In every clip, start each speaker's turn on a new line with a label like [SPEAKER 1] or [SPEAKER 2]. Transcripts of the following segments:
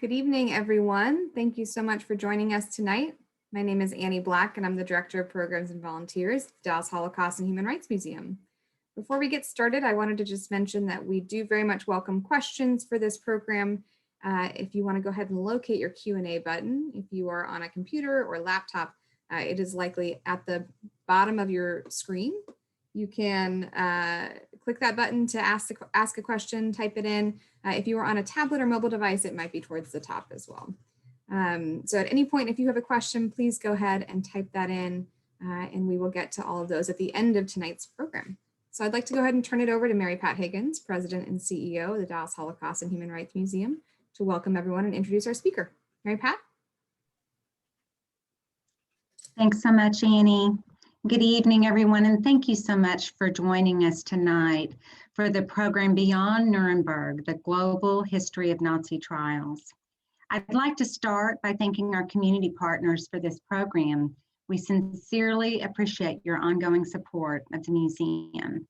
[SPEAKER 1] Good evening, everyone. Thank you so much for joining us tonight. My name is Annie Black, and I'm the Director of Programs and Volunteers at the Dallas Holocaust and Human Rights Museum. Before we get started, I wanted to just mention that we do very much welcome questions for this program. If you want to go ahead and locate your Q&A button, if you are on a computer or laptop, it is likely at the bottom of your screen. You can click that button to ask a question, type it in. If you are on a tablet or mobile device, it might be towards the top as well. So at any point, if you have a question, please go ahead and type that in, and we will get to all of those at the end of tonight's program. So I'd like to go ahead and turn it over to Mary Pat Higgins, President and CEO of the Dallas Holocaust and Human Rights Museum, to welcome everyone and introduce our speaker. Mary Pat?
[SPEAKER 2] Thanks so much, Annie. Good evening, everyone, and thank you so much for joining us tonight for the program Beyond Nuremberg, the Global History of Nazi Trials. I'd like to start by thanking our community partners for this program. We sincerely appreciate your ongoing support of the museum.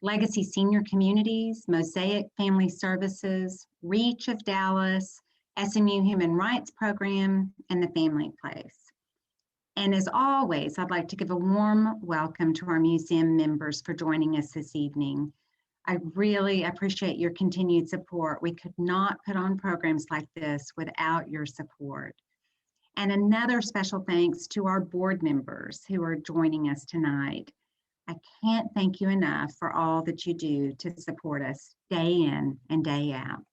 [SPEAKER 2] Legacy Senior Communities, Mosaic Family Services, Reach of Dallas, SMU Human Rights Program, and the Family Place. And as always, I'd like to give a warm welcome to our museum members for joining us this evening. I really appreciate your continued support. We could not put on programs like this without your support. And another special thanks to our board members who are joining us tonight. I can't thank you enough for all that you do to support us day in and day out.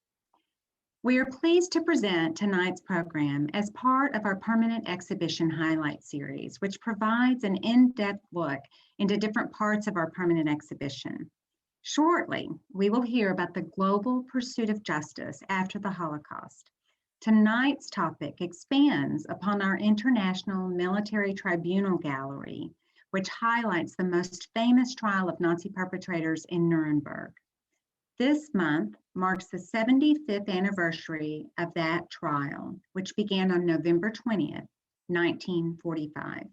[SPEAKER 2] We are pleased to present tonight's program as part of our permanent exhibition highlight series, which provides an in-depth look into different parts of our permanent exhibition. Shortly, we will hear about the global pursuit of justice after the Holocaust. Tonight's topic expands upon our International Military Tribunal Gallery, which highlights the most famous trial of Nazi perpetrators in Nuremberg. This month marks the 75th anniversary of that trial, which began on November 20th, 1945.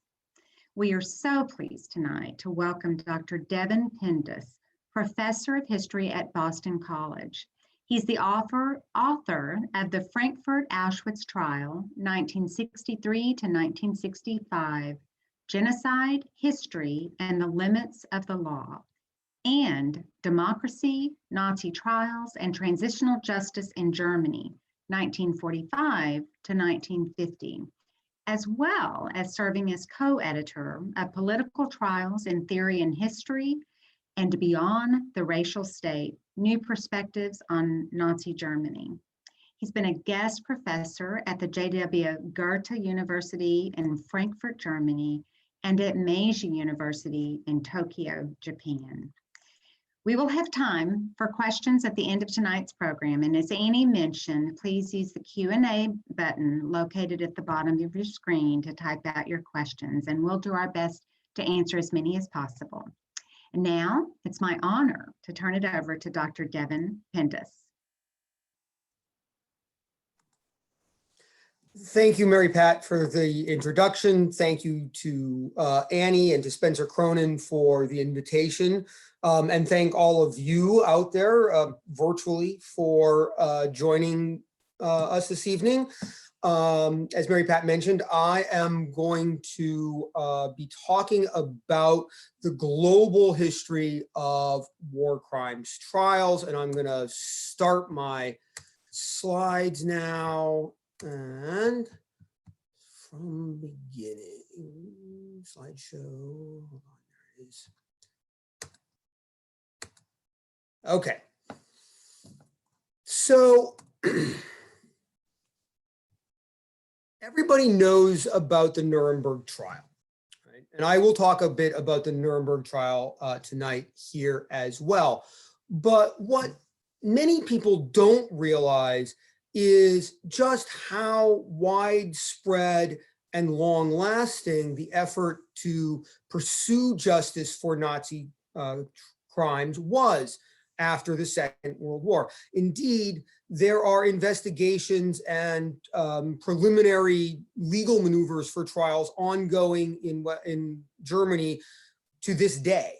[SPEAKER 2] We are so pleased tonight to welcome Dr. Devin Pendas, Professor of History at Boston College. He's the author of the Frankfurt Auschwitz Trial, 1963 to 1965, Genocide, History, and the Limits of the Law, and Democracy, Nazi Trials, and Transitional Justice in Germany, 1945 to 1950, as well as serving as co-editor of Political Trials in Theory and History and Beyond the Racial State, New Perspectives on Nazi Germany. He's been a guest professor at the J.W. Goethe University in Frankfurt, Germany, and at Meiji University in Tokyo, Japan. We will have time for questions at the end of tonight's program, and as Annie mentioned, please use the Q&A button located at the bottom of your screen to type out your questions, and we'll do our best to answer as many as possible. And now, it's my honor to turn it over to Dr. Devin Pendas.
[SPEAKER 3] Thank you, Mary Pat, for the introduction. Thank you to Annie and to Spencer Cronin for the invitation. And thank all of you out there virtually for joining us this evening. As Mary Pat mentioned, I am going to be talking about the global history of war crimes trials, and I'm going to start my slides now. And from beginning, slideshow, hold on, there it is. Okay, so everybody knows about the Nuremberg Trial, right? And I will talk a bit about the Nuremberg Trial tonight here as well. But what many people don't realize is just how widespread and long-lasting the effort to pursue justice for Nazi crimes was after the Second World War. Indeed, there are investigations and preliminary legal maneuvers for trials ongoing in Germany to this day.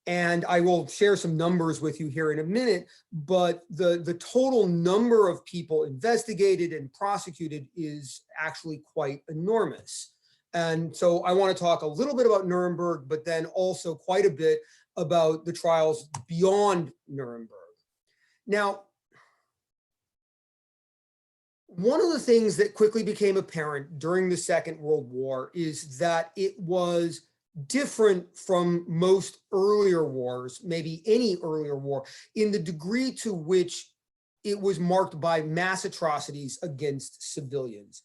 [SPEAKER 3] And I will share some numbers with you here in a minute, but the total number of people investigated and prosecuted is actually quite enormous. And so I want to talk a little bit about Nuremberg, but then also quite a bit about the trials beyond Nuremberg. Now, one of the things that quickly became apparent during the Second World War is that it was different from most earlier wars, maybe any earlier war, in the degree to which it was marked by mass atrocities against civilians.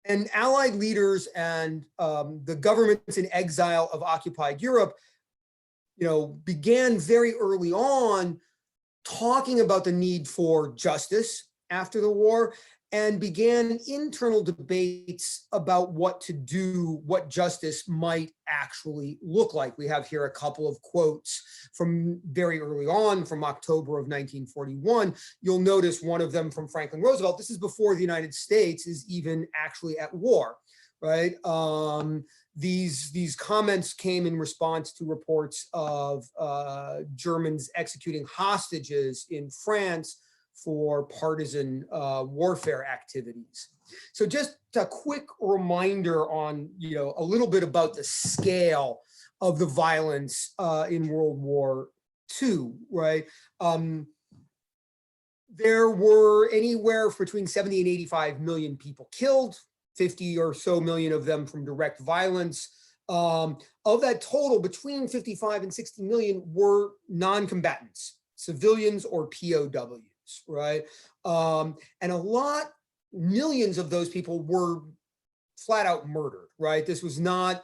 [SPEAKER 3] And Allied leaders and the governments in exile of occupied Europe, began very early on talking about the need for justice after the war, and began internal debates about what to do, what justice might actually look like. We have here a couple of quotes from very early on, from October of 1941. You'll notice one of them from Franklin Roosevelt. This is before the United States is even actually at war, right? These comments came in response to reports of Germans executing hostages in France for partisan warfare activities. So just a quick reminder on, a little bit about the scale of the violence in World War II, right? There were anywhere between 70 and 85 million people killed, 50 or so million of them from direct violence. Of that total, between 55 and 60 million were non-combatants, civilians or POWs. Right. And millions of those people were flat out murdered. Right. This was not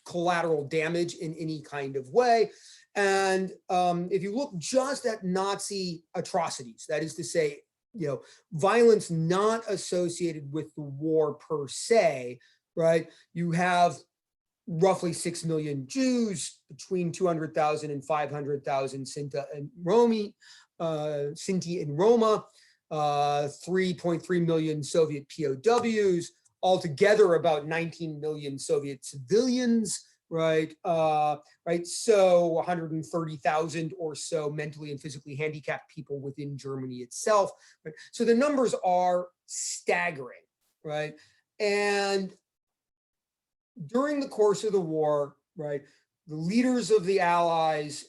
[SPEAKER 3] collateral damage in any kind of way. And if you look just at Nazi atrocities, that is to say, violence not associated with the war per se, right? You have roughly 6 million Jews, between 200,000 and 500,000 Sinti and Roma, 3.3 million Soviet POWs, altogether about 19 million Soviet civilians, right? So 130,000 or so mentally and physically handicapped people within Germany itself. Right? So the numbers are staggering, right? And during the course of the war, right, the leaders of the Allies,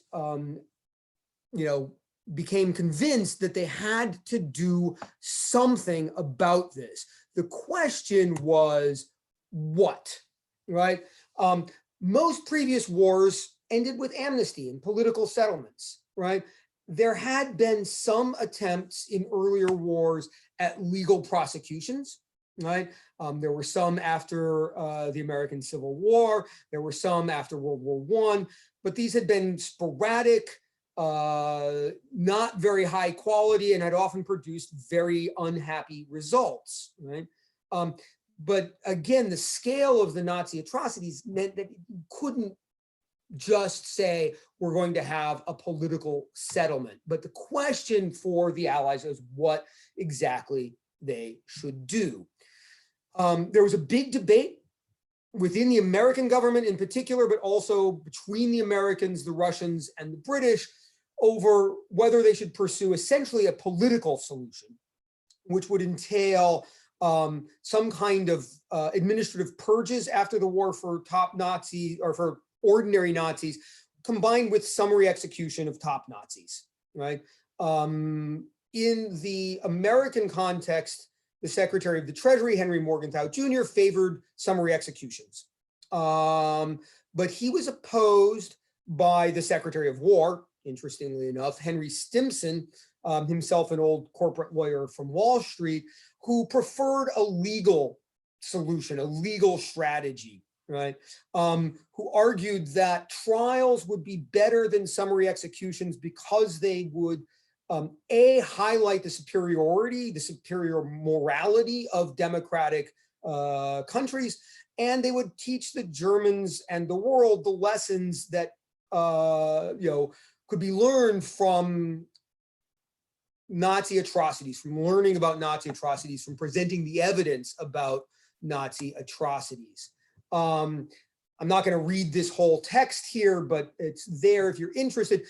[SPEAKER 3] became convinced that they had to do something about this. The question was, what, right? Most previous wars ended with amnesty and political settlements, right? There had been some attempts in earlier wars at legal prosecutions, right? There were some after the American Civil War. There were some after World War I, but these had been sporadic, not very high quality, and had often produced very unhappy results, right? But again, the scale of the Nazi atrocities meant that you couldn't just say, we're going to have a political settlement. But the question for the Allies is what exactly they should do. There was a big debate within the American government in particular, but also between the Americans, the Russians, and the British over whether they should pursue essentially a political solution, which would entail some kind of administrative purges after the war for top Nazi or for ordinary Nazis, combined with summary execution of top Nazis, right? In the American context, the Secretary of the Treasury, Henry Morgenthau Jr., favored summary executions. But he was opposed by the Secretary of War, interestingly enough, Henry Stimson, himself an old corporate lawyer from Wall Street, who preferred a legal solution, a legal strategy, right? Who argued that trials would be better than summary executions because they would highlight the superior morality of democratic countries, and they would teach the Germans and the world the lessons that could be learned from Nazi atrocities, from learning about Nazi atrocities, from presenting the evidence about Nazi atrocities. I'm not going to read this whole text here, but it's there if you're interested.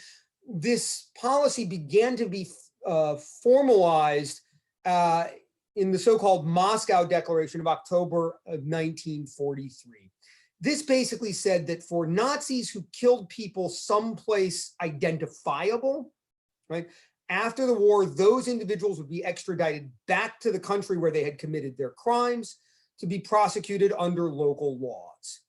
[SPEAKER 3] This policy began to be formalized in the so-called Moscow Declaration of October of 1943. This basically said that for Nazis who killed people someplace identifiable, right, after the war, those individuals would be extradited back to the country where they had committed their crimes to be prosecuted under local laws.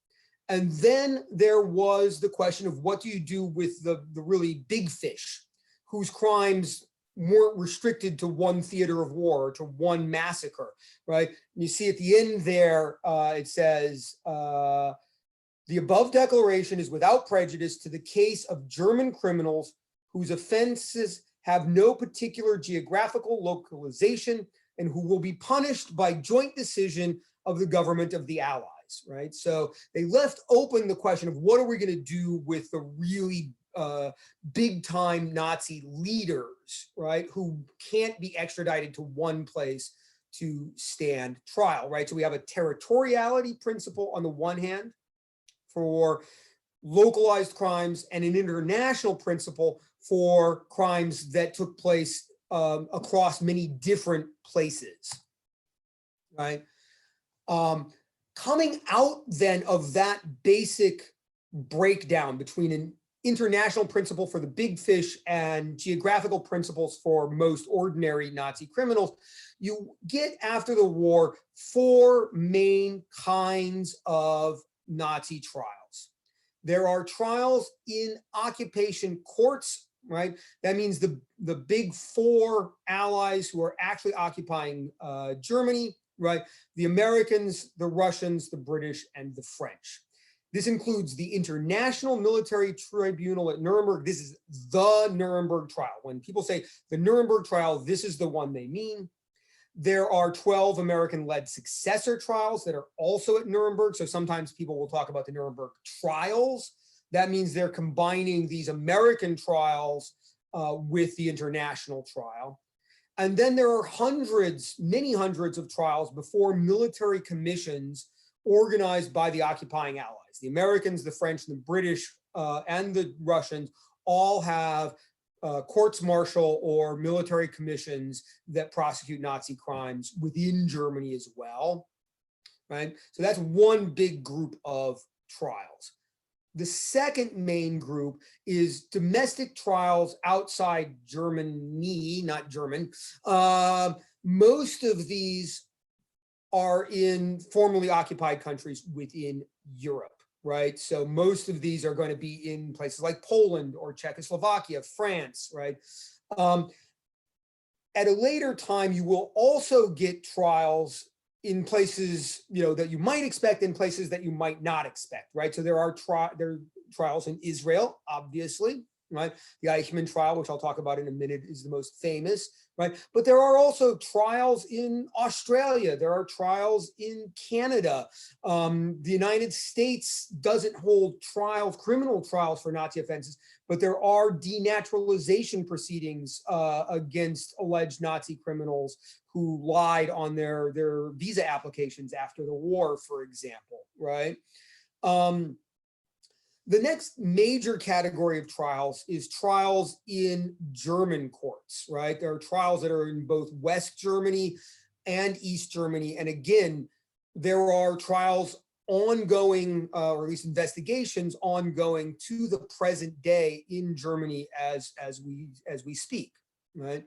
[SPEAKER 3] And then there was the question of what do you do with the really big fish whose crimes weren't restricted to one theater of war or to one massacre, right? And you see at the end there, it says, the above declaration is without prejudice to the case of German criminals whose offenses have no particular geographical localization and who will be punished by joint decision of the government of the Allies, right? So they left open the question of what are we going to do with the really big time Nazi leaders, right, who can't be extradited to one place to stand trial, right? So we have a territoriality principle on the one hand for localized crimes and an international principle for crimes that took place across many different places, right? Coming out then of that basic breakdown between an international principle for the big fish and geographical principles for most ordinary Nazi criminals, you get after the war 4 main kinds of Nazi trials. There are trials in occupation courts, right? That means the big 4 allies who are actually occupying Germany, right? The Americans, the Russians, the British, and the French. This includes the International Military Tribunal at Nuremberg. This is the Nuremberg Trial. When people say the Nuremberg Trial, this is the one they mean. There are 12 American-led successor trials that are also at Nuremberg. So sometimes people will talk about the Nuremberg trials. That means they're combining these American trials with the international trial. And then there are hundreds, many hundreds of trials before military commissions organized by the occupying allies. The Americans, the French, the British, and the Russians all have courts-martial or military commissions that prosecute Nazi crimes within Germany as well, right? So that's one big group of trials. The second main group is domestic trials outside Germany, not German. Most of these are in formerly occupied countries within Europe, right? So most of these are going to be in places like Poland or Czechoslovakia, France, right? At a later time, you will also get trials in places, that you might expect, in places that you might not expect, right? So there are trials in Israel, obviously, right? The Eichmann trial, which I'll talk about in a minute, is the most famous, right? But there are also trials in Australia. There are trials in Canada. The United States doesn't hold criminal trials for Nazi offenses, but there are denaturalization proceedings against alleged Nazi criminals who lied on their visa applications after the war, for example, right? The next major category of trials is trials in German courts, right? There are trials that are in both West Germany and East Germany. And again, there are trials ongoing, or at least investigations ongoing to the present day in Germany as we speak, right?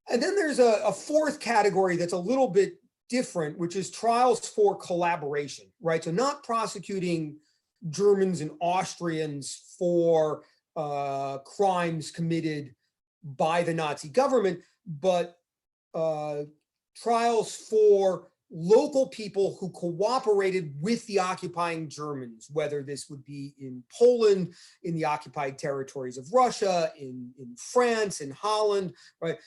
[SPEAKER 3] And then there's a fourth category that's a little bit different, which is trials for collaboration, right? So not prosecuting Germans and Austrians for crimes committed by the Nazi government, but trials for local people who cooperated with the occupying Germans, whether this would be in Poland, in the occupied territories of Russia, in France, in Holland, right?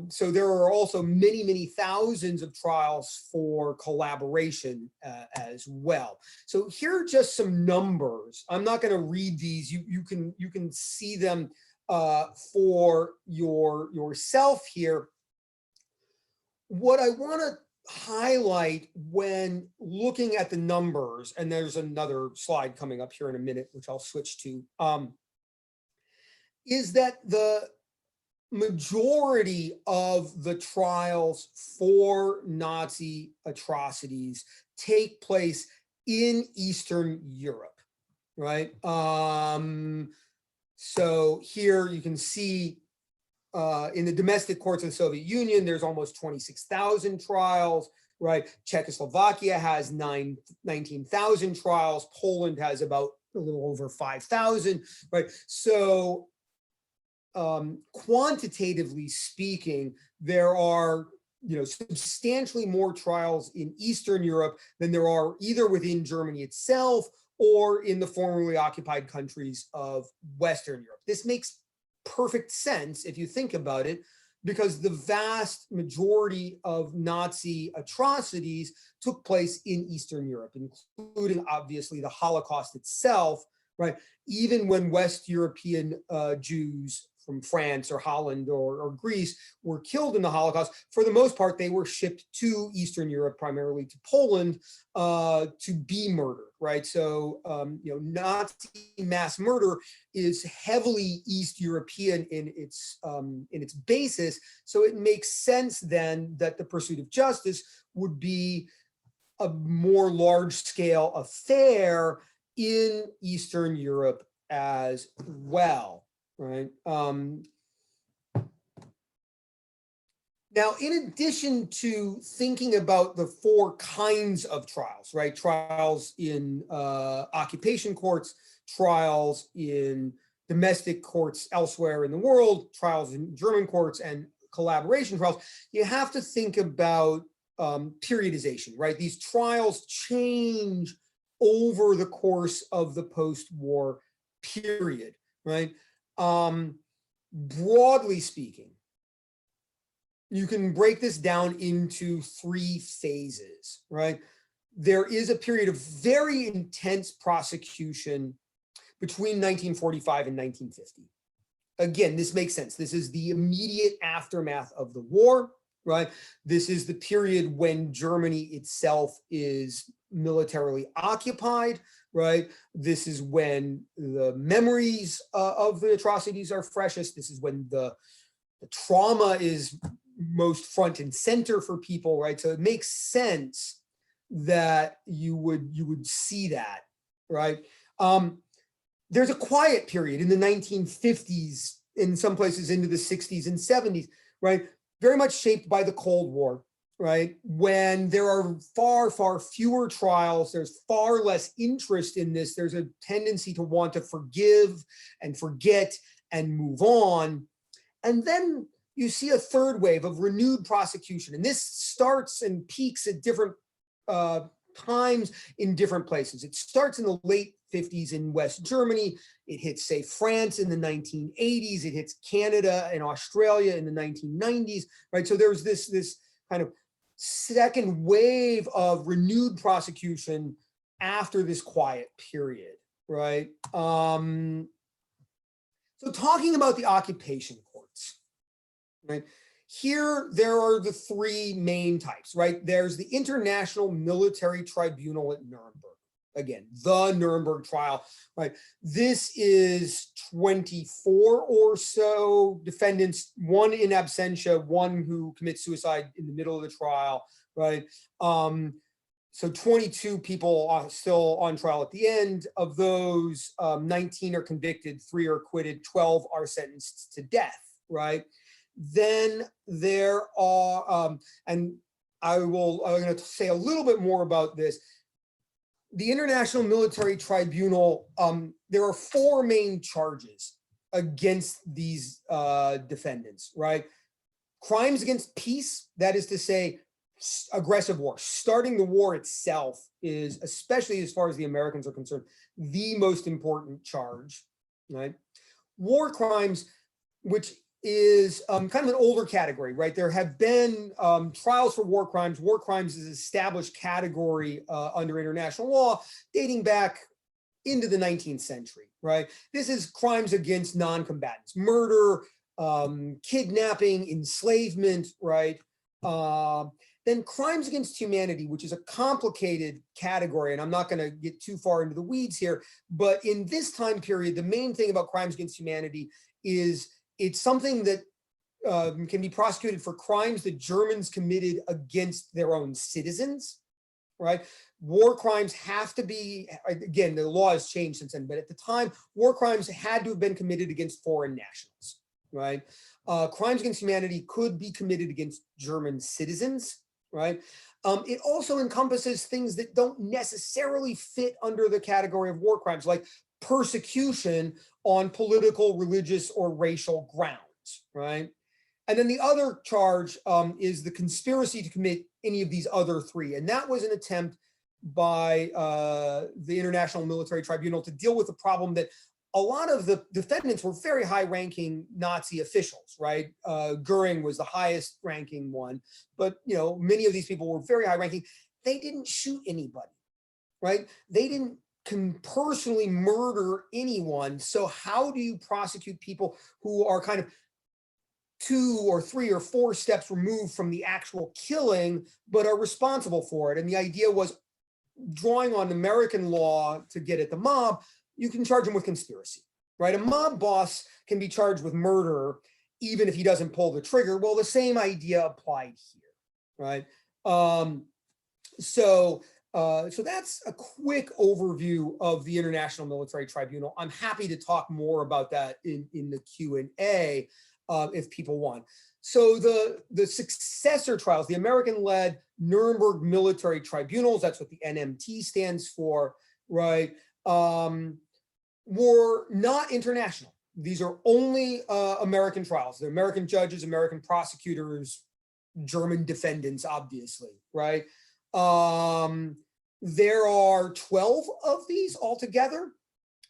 [SPEAKER 3] So there are also many, many thousands of trials for collaboration as well. So here are just some numbers. I'm not going to read these. You can see them for yourself here. What I want to highlight when looking at the numbers, and there's another slide coming up here in a minute, which I'll switch to, is that the majority of the trials for Nazi atrocities take place in Eastern Europe, right? So here you can see in the domestic courts of the Soviet Union, there's almost 26,000 trials, right? Czechoslovakia has 19,000 trials. Poland has about a little over 5,000, right? So quantitatively speaking, there are substantially more trials in Eastern Europe than there are either within Germany itself or in the formerly occupied countries of Western Europe. This makes perfect sense if you think about it, because the vast majority of Nazi atrocities took place in Eastern Europe, including obviously the Holocaust itself, right? Even when West European Jews from France or Holland or Greece were killed in the Holocaust, for the most part, they were shipped to Eastern Europe, primarily to Poland, to be murdered, right? So, Nazi mass murder is heavily East European in its basis. So it makes sense then that the pursuit of justice would be a more large-scale affair in Eastern Europe as well. Right. Now, in addition to thinking about the four kinds of trials, right? Trials in occupation courts, trials in domestic courts elsewhere in the world, trials in German courts, and collaboration trials, you have to think about periodization, right? These trials change over the course of the post-war period, right? Broadly speaking, you can break this down into three phases, right? There is a period of very intense prosecution between 1945 and 1950. Again, this makes sense. This is the immediate aftermath of the war, right? This is the period when Germany itself is militarily occupied, right? This is when the memories of the atrocities are freshest. This is when the trauma is most front and center for people, right? So it makes sense that you would see that, right? There's a quiet period in the 1950s, in some places into the 60s and 70s, right? Very much shaped by the Cold War, right? When there are far, far fewer trials, there's far less interest in this. There's a tendency to want to forgive and forget and move on. And then you see a third wave of renewed prosecution. And this starts and peaks at different times in different places. It starts in the late 50s in West Germany. It hits, say, France in the 1980s. It hits Canada and Australia in the 1990s, right? So there's this kind of second wave of renewed prosecution after this quiet period, right? So talking about the occupation courts, right? Here, there are the three main types, right? There's the International Military Tribunal at Nuremberg. Again, the Nuremberg Trial, right? This is 24 or so defendants, one in absentia, one who commits suicide in the middle of the trial, right? So 22 people are still on trial at the end. Of those, 19 are convicted, 3 are acquitted, 12 are sentenced to death, right? Then there are, and I'm going to say a little bit more about this. The International Military Tribunal, there are 4 main charges against these defendants, right? Crimes against peace, that is to say, aggressive war. Starting the war itself is, especially as far as the Americans are concerned, the most important charge, right? War crimes, which is kind of an older category, right? There have been trials for war crimes. War crimes is an established category under international law dating back into the 19th century, right? This is crimes against non-combatants, murder, kidnapping, enslavement, right? then crimes against humanity, which is a complicated category, and I'm not going to get too far into the weeds here, but in this time period, the main thing about crimes against humanity is it's something that can be prosecuted for crimes that Germans committed against their own citizens, right? War crimes have to be, again, the law has changed since then, but at the time, war crimes had to have been committed against foreign nationals, right? Crimes against humanity could be committed against German citizens, right? It also encompasses things that don't necessarily fit under the category of war crimes, like persecution on political, religious, or racial grounds, right? And then the other charge is the conspiracy to commit any of these other three. And that was an attempt by the International Military Tribunal to deal with the problem that a lot of the defendants were very high-ranking Nazi officials, right? Goering was the highest-ranking one, but many of these people were very high-ranking. They didn't shoot anybody, right? They didn't personally murder anyone. So how do you prosecute people who are kind of 2 or 3 or 4 steps removed from the actual killing, but are responsible for it? And the idea was, drawing on American law to get at the mob, you can charge him with conspiracy, right? A mob boss can be charged with murder even if he doesn't pull the trigger. Well, the same idea applied here, right? So that's a quick overview of the International Military Tribunal. I'm happy to talk more about that in the Q&A if people want. So the successor trials, the American-led Nuremberg Military Tribunals, that's what the NMT stands for, right, were not international. These are only American trials. They're American judges, American prosecutors, German defendants, obviously, right? There are 12 of these altogether,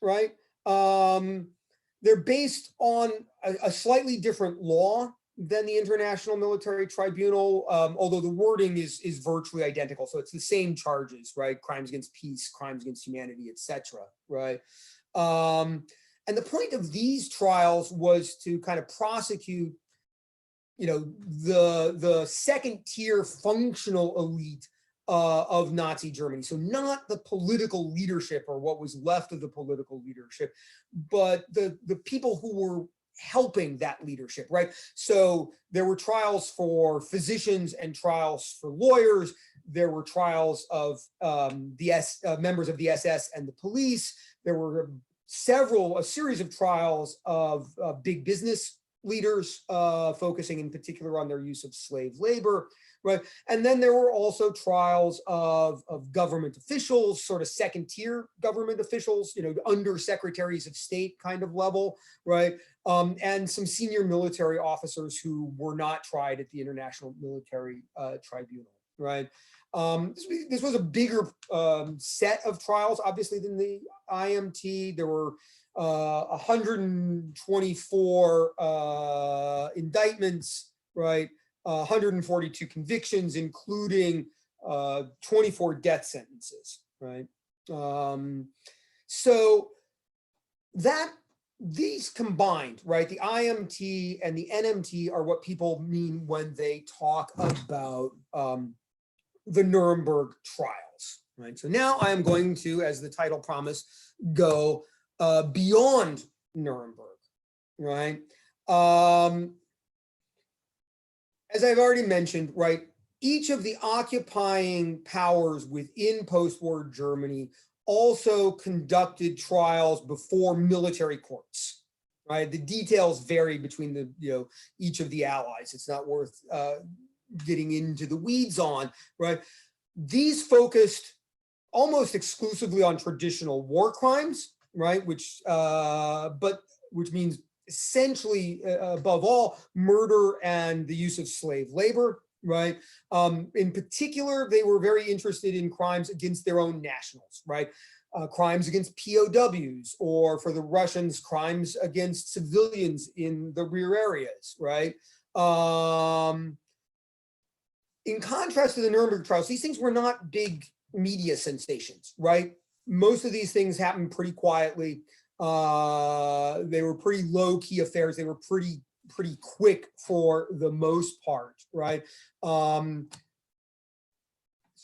[SPEAKER 3] right? They're based on a slightly different law than the International Military Tribunal, although the wording is virtually identical. So it's the same charges, right? Crimes against peace, crimes against humanity, etc., right? And the point of these trials was to kind of prosecute, the second tier functional elite of Nazi Germany. So not the political leadership or what was left of the political leadership, but the people who were helping that leadership, right? So there were trials for physicians and trials for lawyers. There were trials of members of the SS and the police. There were a series of trials of big business leaders, focusing in particular on their use of slave labor, right? And then there were also trials of government officials, sort of second tier government officials, under secretaries of state kind of level, right? And some senior military officers who were not tried at the International Military Tribunal, right? This was a bigger set of trials, obviously, than the IMT. There were 124 indictments, right? 142 convictions, including 24 death sentences, right? So these combined, right? The IMT and the NMT are what people mean when they talk about the Nuremberg trials, right? So now I am going to, as the title promised, go beyond Nuremberg, right? As I've already mentioned, right, each of the occupying powers within post-war Germany also conducted trials before military courts, right? The details vary between each of the allies. It's not worth getting into the weeds on, right? These focused almost exclusively on traditional war crimes, right? Which means essentially, above all, murder and the use of slave labor, right? In particular, they were very interested in crimes against their own nationals, right? Crimes against POWs, or for the Russians, crimes against civilians in the rear areas, right? In contrast to the Nuremberg trials, these things were not big media sensations, right? Most of these things happened pretty quietly. They were pretty low-key affairs. They were pretty quick for the most part, right?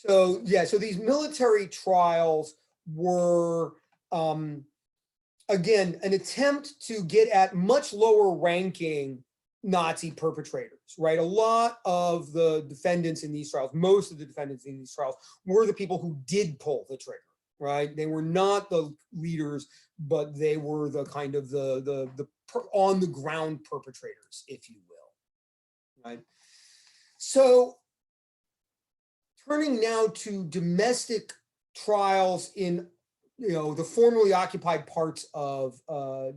[SPEAKER 3] So yeah, so these military trials were, again, an attempt to get at much lower ranking Nazi perpetrators, right? A lot of the defendants in these trials, most of the defendants in these trials were the people who did pull the trigger, right? They were not the leaders, but they were the kind of the on the ground perpetrators, if you will, right? So turning now to domestic trials in, the formerly occupied parts of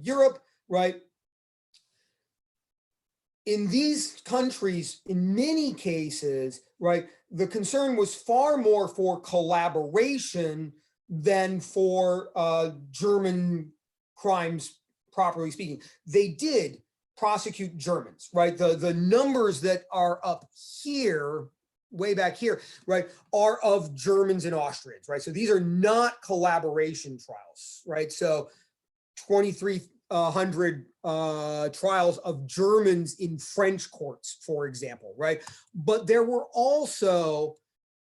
[SPEAKER 3] Europe, right? In these countries, in many cases, right, the concern was far more for collaboration than for German crimes, properly speaking. They did prosecute Germans, right? The numbers that are up here, way back here, right, are of Germans and Austrians, right? So these are not collaboration trials, right? So 2,300 trials of Germans in French courts, for example, right? But there were also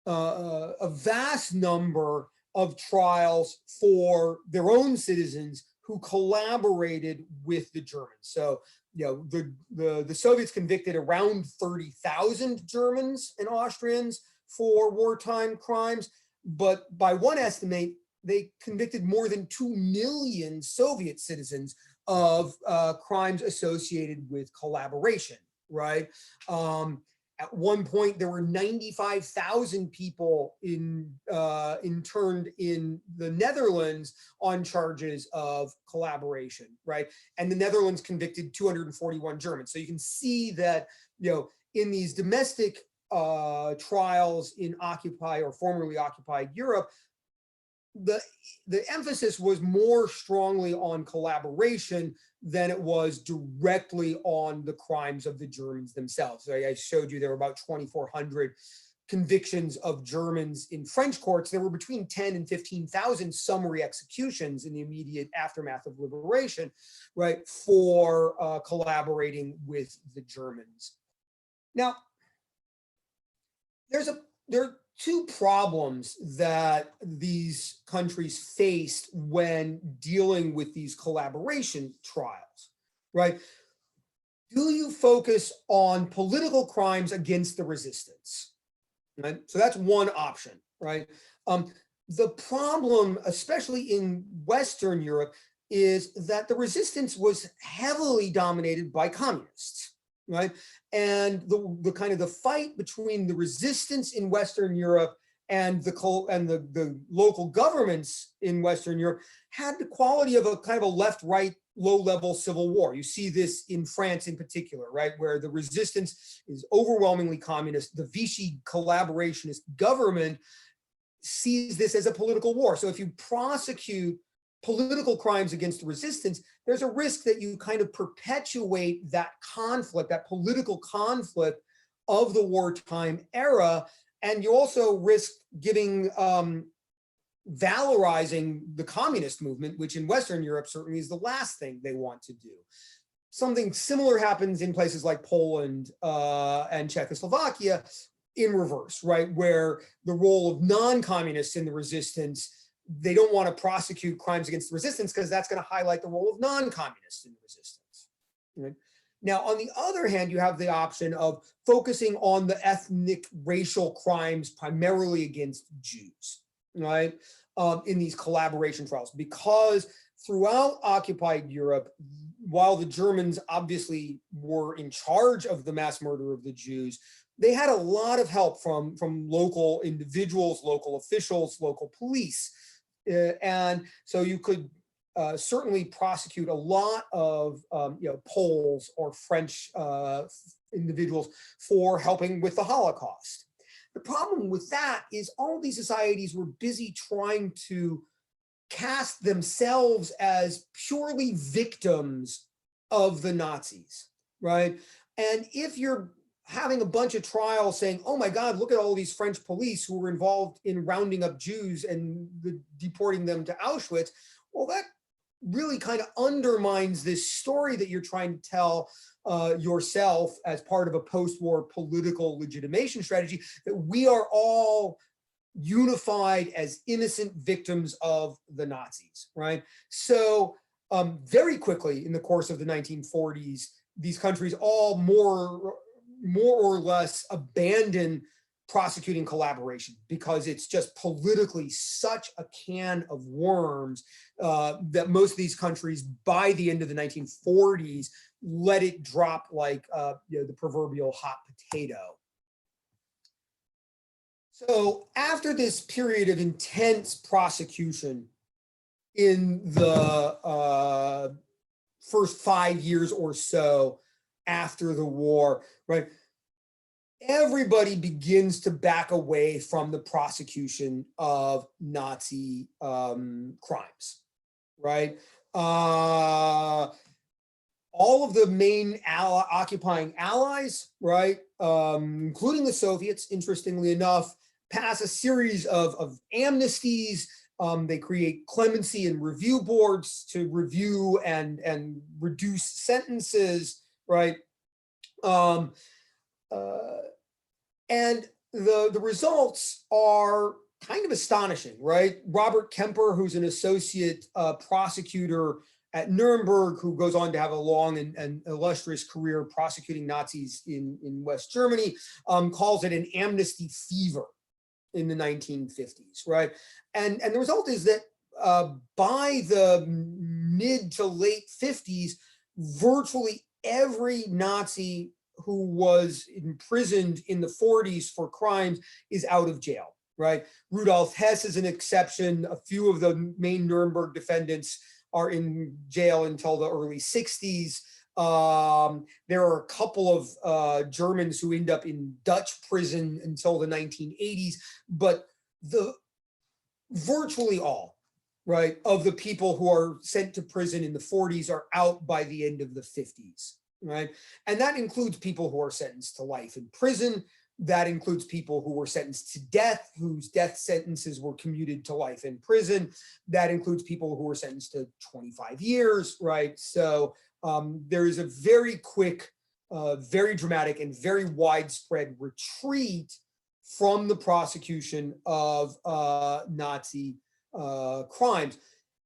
[SPEAKER 3] a vast number of trials for their own citizens who collaborated with the Germans. So, the Soviets convicted around 30,000 Germans and Austrians for wartime crimes, but by one estimate, they convicted more than 2 million Soviet citizens of crimes associated with collaboration, right? At one point, there were 95,000 people interned in the Netherlands on charges of collaboration, right? And the Netherlands convicted 241 Germans. So you can see that, in these domestic trials in occupied or formerly occupied Europe, the emphasis was more strongly on collaboration than it was directly on the crimes of the Germans themselves. So I showed you there were about 2,400 convictions of Germans in French courts. There were between 10 and 15,000 summary executions in the immediate aftermath of liberation, right, for collaborating with the Germans. Now, there are two problems that these countries faced when dealing with these collaboration trials, right? Do you focus on political crimes against the resistance? Right? So that's one option, right? The problem, especially in Western Europe, is that the resistance was heavily dominated by communists. Right, and the kind of the fight between the resistance in Western Europe and the local governments in Western Europe had the quality of a kind of a left-right, low-level civil war. You see this in France in particular, right, where the resistance is overwhelmingly communist. The Vichy collaborationist government sees this as a political war. So if you prosecute political crimes against the resistance, there's a risk that you kind of perpetuate that conflict, that political conflict of the wartime era. And you also risk giving, valorizing the communist movement, which in Western Europe certainly is the last thing they want to do. Something similar happens in places like Poland and Czechoslovakia in reverse, right? Where the role of non-communists in the resistance, they don't want to prosecute crimes against the resistance because that's going to highlight the role of non-communists in the resistance. Right? Now, on the other hand, you have the option of focusing on the ethnic racial crimes primarily against Jews, right? In these collaboration trials, because throughout occupied Europe, while the Germans obviously were in charge of the mass murder of the Jews, they had a lot of help from local individuals, local officials, local police. And so you could certainly prosecute a lot of Poles or French individuals for helping with the Holocaust. The problem with that is all these societies were busy trying to cast themselves as purely victims of the Nazis, right? And if you're having a bunch of trials saying, oh my God, look at all these French police who were involved in rounding up Jews and deporting them to Auschwitz, well, that really kind of undermines this story that you're trying to tell yourself as part of a post-war political legitimation strategy, that we are all unified as innocent victims of the Nazis, right? So very quickly in the course of the 1940s, these countries all more or less abandon prosecuting collaboration because it's just politically such a can of worms that most of these countries, by the end of the 1940s, let it drop like the proverbial hot potato. So after this period of intense prosecution in the first 5 years or so after the war, right, everybody begins to back away from the prosecution of Nazi crimes, right? All of the main occupying allies, right, including the Soviets, interestingly enough, pass a series of amnesties. They create clemency and review boards to review and reduce sentences, right? And the results are kind of astonishing, right? Robert Kemper, who's an associate prosecutor at Nuremberg, who goes on to have a long and illustrious career prosecuting Nazis in West Germany, calls it an amnesty fever in the 1950s, right? And the result is that by the mid to late 50s, virtually every Nazi who was imprisoned in the 40s for crimes is out of jail, right? Rudolf Hess is an exception. A few of the main Nuremberg defendants are in jail until the early 60s. There are a couple of Germans who end up in Dutch prison until the 1980s, but virtually all, right, of the people who are sent to prison in the 40s are out by the end of the 50s, right? And that includes people who are sentenced to life in prison. That includes people who were sentenced to death, whose death sentences were commuted to life in prison. That includes people who were sentenced to 25 years, right? So there is a very quick, very dramatic, and very widespread retreat from the prosecution of Nazi crimes.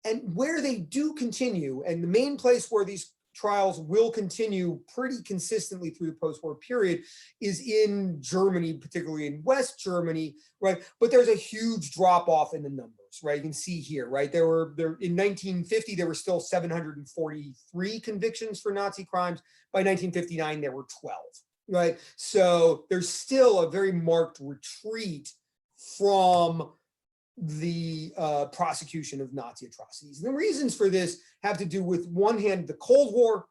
[SPEAKER 3] And where they do continue, and the main place where these trials will continue pretty consistently through the post-war period, is in Germany, particularly in West Germany, right? But there's a huge drop off in the numbers, right? You can see here, right? There in 1950, there were still 743 convictions for Nazi crimes. By 1959, there were 12, right? So there's still a very marked retreat from the prosecution of Nazi atrocities. And the reasons for this have to do with, one hand, the Cold War,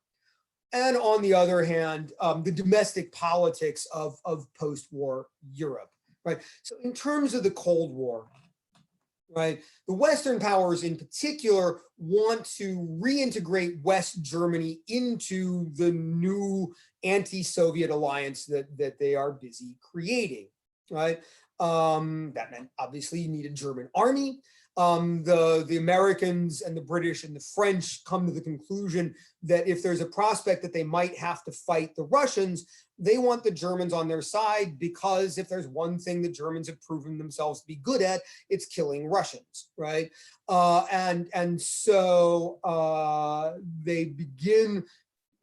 [SPEAKER 3] and on the other hand, the domestic politics of post-war Europe, right? So in terms of the Cold War, right, the Western powers in particular want to reintegrate West Germany into the new anti-Soviet alliance that they are busy creating, right? That meant obviously you need a German army. The Americans and the British and the French come to the conclusion that if there's a prospect that they might have to fight the Russians, they want the Germans on their side, because if there's one thing the Germans have proven themselves to be good at, it's killing Russians, right? And so they begin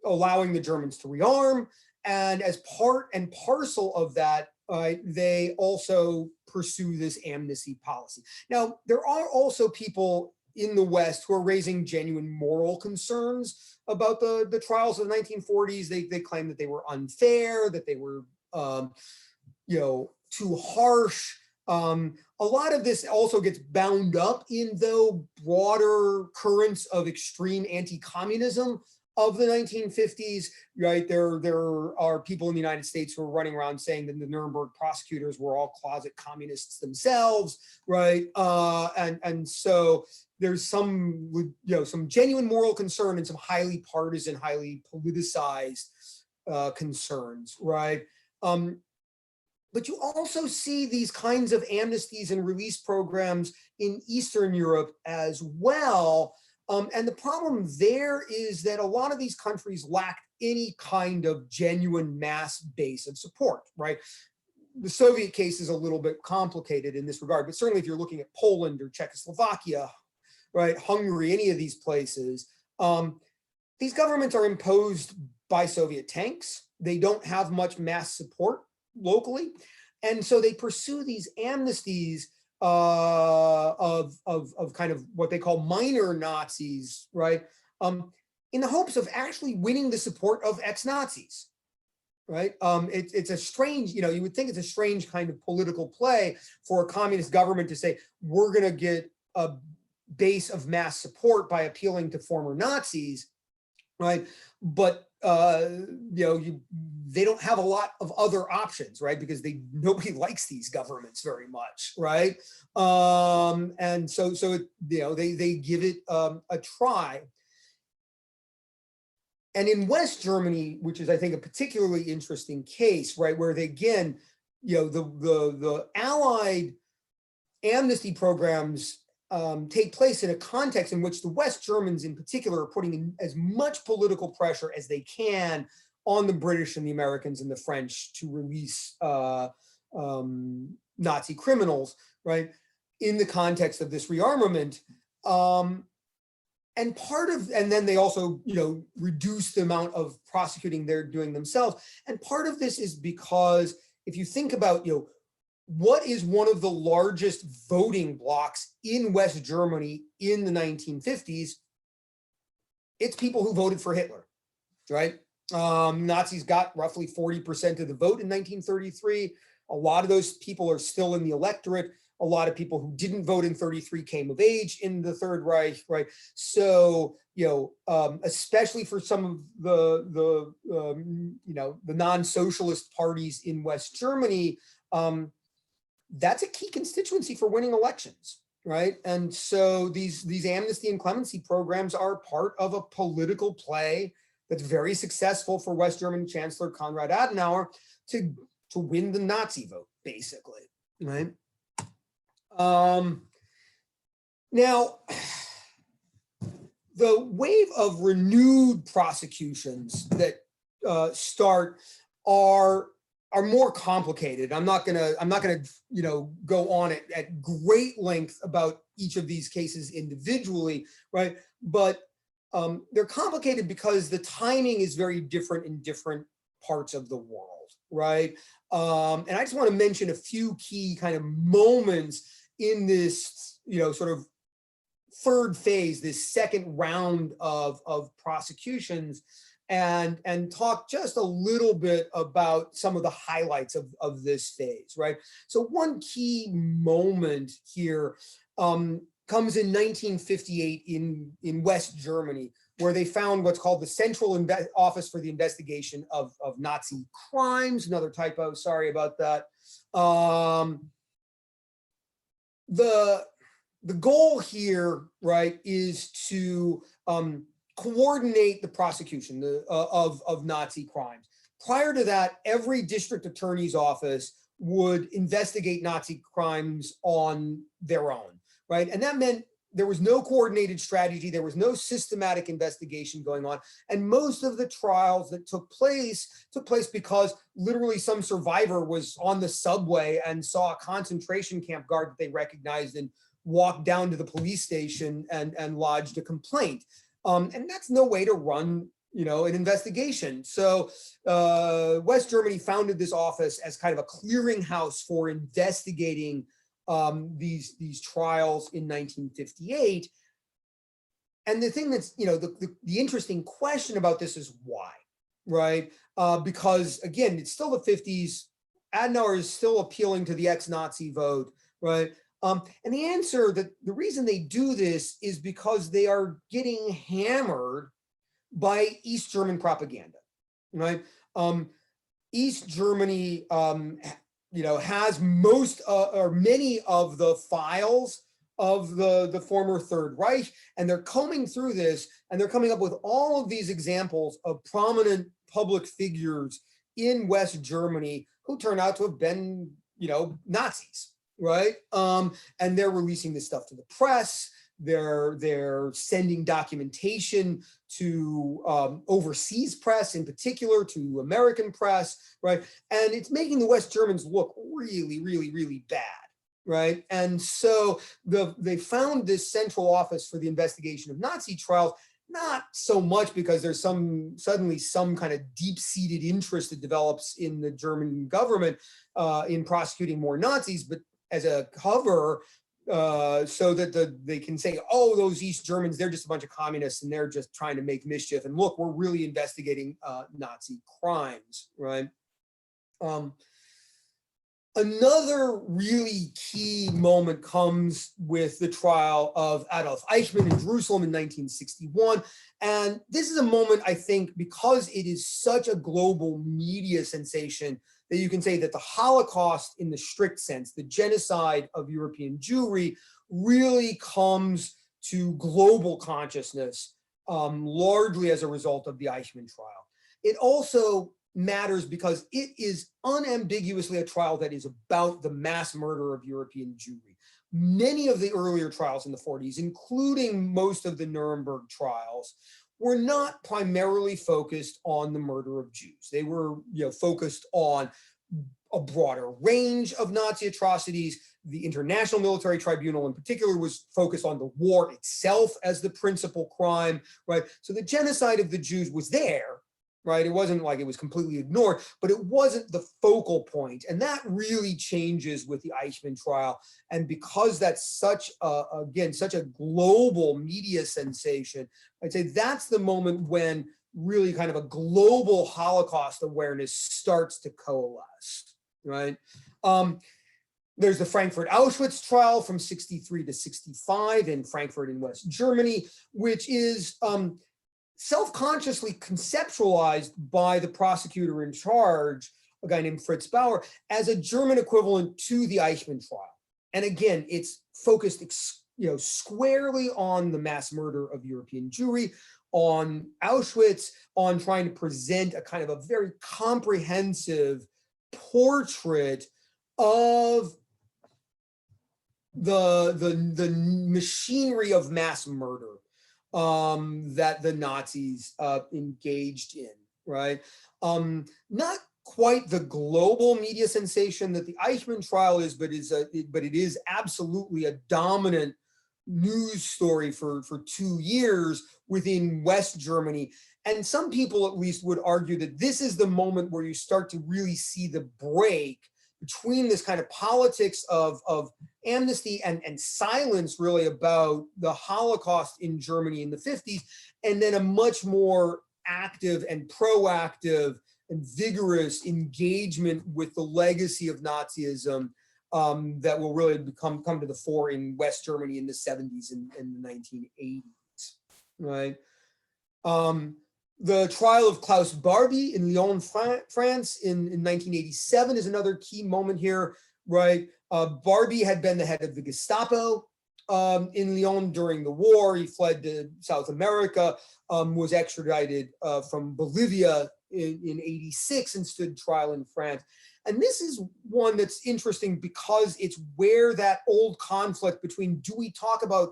[SPEAKER 3] allowing the Germans to rearm, and as part and parcel of that, they also pursue this amnesty policy. Now, there are also people in the West who are raising genuine moral concerns about the trials of the 1940s. They claim that they were unfair, that they were too harsh. A lot of this also gets bound up in the broader currents of extreme anti-communism of the 1950s, right? There are people in the United States who are running around saying that the Nuremberg prosecutors were all closet communists themselves, right? And so there's some genuine moral concern and some highly partisan, highly politicized concerns, right? But you also see these kinds of amnesties and release programs in Eastern Europe as well. And the problem there is that a lot of these countries lacked any kind of genuine mass base of support, right? the Soviet case is a little bit complicated in this regard, but certainly if you're looking at Poland or Czechoslovakia, right, Hungary, any of these places, these governments are imposed by Soviet tanks. They don't have much mass support locally. And so they pursue these amnesties of kind of what they call minor Nazis, right? In the hopes of actually winning the support of ex-Nazis, right? It's a strange, you would think it's a strange kind of political play for a communist government to say, we're gonna get a base of mass support by appealing to former Nazis, right? But they don't have a lot of other options, right? Because nobody likes these governments very much, right? And so they give it a try. And in West Germany, which is, I think, a particularly interesting case, right, where they, again, the Allied amnesty programs take place in a context in which the West Germans in particular are putting in as much political pressure as they can on the British and the Americans and the French to release Nazi criminals, right, in the context of this rearmament. And then they also, reduce the amount of prosecuting they're doing themselves. And part of this is because if you think about, what is one of the largest voting blocks in West Germany in the 1950s? It's people who voted for Hitler, right? Nazis got roughly 40% of the vote in 1933. A lot of those people are still in the electorate. A lot of people who didn't vote in 33 came of age in the Third Reich, right? So, especially for some of the non-socialist parties in West Germany, that's a key constituency for winning elections, right? And so these amnesty and clemency programs are part of a political play that's very successful for West German Chancellor Konrad Adenauer to win the Nazi vote, basically, right? Now, the wave of renewed prosecutions that start are more complicated. I'm not gonna go on at great length about each of these cases individually, right? But they're complicated because the timing is very different in different parts of the world, right? And I just want to mention a few key kind of moments in this, sort of third phase, this second round of prosecutions, and talk just a little bit about some of the highlights of this phase, right? So one key moment here comes in 1958 in West Germany, where they found what's called the Central Office for the Investigation of Nazi Crimes. Another typo, sorry about that. The goal here, right, is to coordinate the prosecution of Nazi crimes. Prior to that, every district attorney's office would investigate Nazi crimes on their own, right? And that meant there was no coordinated strategy, there was no systematic investigation going on. And most of the trials that took place because literally some survivor was on the subway and saw a concentration camp guard that they recognized and walked down to the police station and lodged a complaint. And that's no way to run, an investigation. So West Germany founded this office as kind of a clearinghouse for investigating these trials in 1958. And the thing that's, the interesting question about this is why, right? Because again, it's still the 50s. Adenauer is still appealing to the ex-Nazi vote, right? And the answer, that the reason they do this is because they are getting hammered by East German propaganda, right? East Germany, has most or many of the files of the former Third Reich, and they're combing through this, and they're coming up with all of these examples of prominent public figures in West Germany who turn out to have been, Nazis, right? And they're releasing this stuff to the press. They're sending documentation to overseas press, in particular to American press, right? And it's making the West Germans look really, really, really bad, right? And so they found this central office for the investigation of Nazi trials, not so much because there's suddenly some kind of deep-seated interest that develops in the German government in prosecuting more Nazis, but as a cover so that they can say, oh, those East Germans, they're just a bunch of communists and they're just trying to make mischief. And look, we're really investigating Nazi crimes, right? Another really key moment comes with the trial of Adolf Eichmann in Jerusalem in 1961. And this is a moment, I think, because it is such a global media sensation, that you can say that the Holocaust, in the strict sense, the genocide of European Jewry, really comes to global consciousness, largely as a result of the Eichmann trial. It also matters because it is unambiguously a trial that is about the mass murder of European Jewry. Many of the earlier trials in the 40s, including most of the Nuremberg trials, were not primarily focused on the murder of Jews. They were, focused on a broader range of Nazi atrocities. The International Military Tribunal in particular was focused on the war itself as the principal crime, right? So the genocide of the Jews was there, right? It wasn't like it was completely ignored, but it wasn't the focal point. And that really changes with the Eichmann trial. And because that's such a global media sensation, I'd say that's the moment when really kind of a global Holocaust awareness starts to coalesce, right? There's the Frankfurt Auschwitz trial from 63 to 65 in Frankfurt in West Germany, which is self-consciously conceptualized by the prosecutor in charge, a guy named Fritz Bauer, as a German equivalent to the Eichmann trial. And again, it's focused squarely on the mass murder of European Jewry, on Auschwitz, on trying to present a kind of a very comprehensive portrait of the machinery of mass murder that the Nazis engaged in, right? Not quite the global media sensation that the Eichmann trial is, but it is absolutely a dominant news story for 2 years within West Germany. And some people at least would argue that this is the moment where you start to really see the break between this kind of politics of amnesty and silence really about the Holocaust in Germany in the 50s, and then a much more active and proactive and vigorous engagement with the legacy of Nazism that will really come to the fore in West Germany in the 70s and the 1980s, right? The trial of Klaus Barbie in Lyon, France in 1987 is another key moment here, right? Barbie had been the head of the Gestapo in Lyon during the war. He fled to South America, was extradited from Bolivia in 86 and stood trial in France. And this is one that's interesting because it's where that old conflict between, do we talk about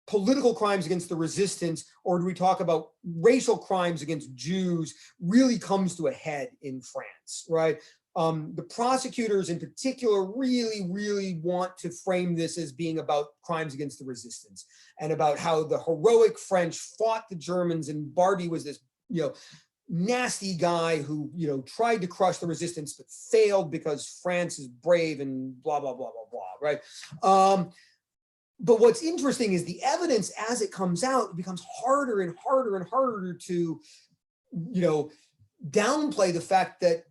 [SPEAKER 3] political crimes against the resistance, or do we talk about racial crimes against Jews, really comes to a head in France, right? The prosecutors in particular really want to frame this as being about crimes against the resistance and about how the heroic French fought the Germans, and Barbie was this, nasty guy who, tried to crush the resistance but failed because France is brave and blah, blah, blah, blah, blah, right? But what's interesting is the evidence as it comes out, it becomes harder and harder and harder to, downplay the fact that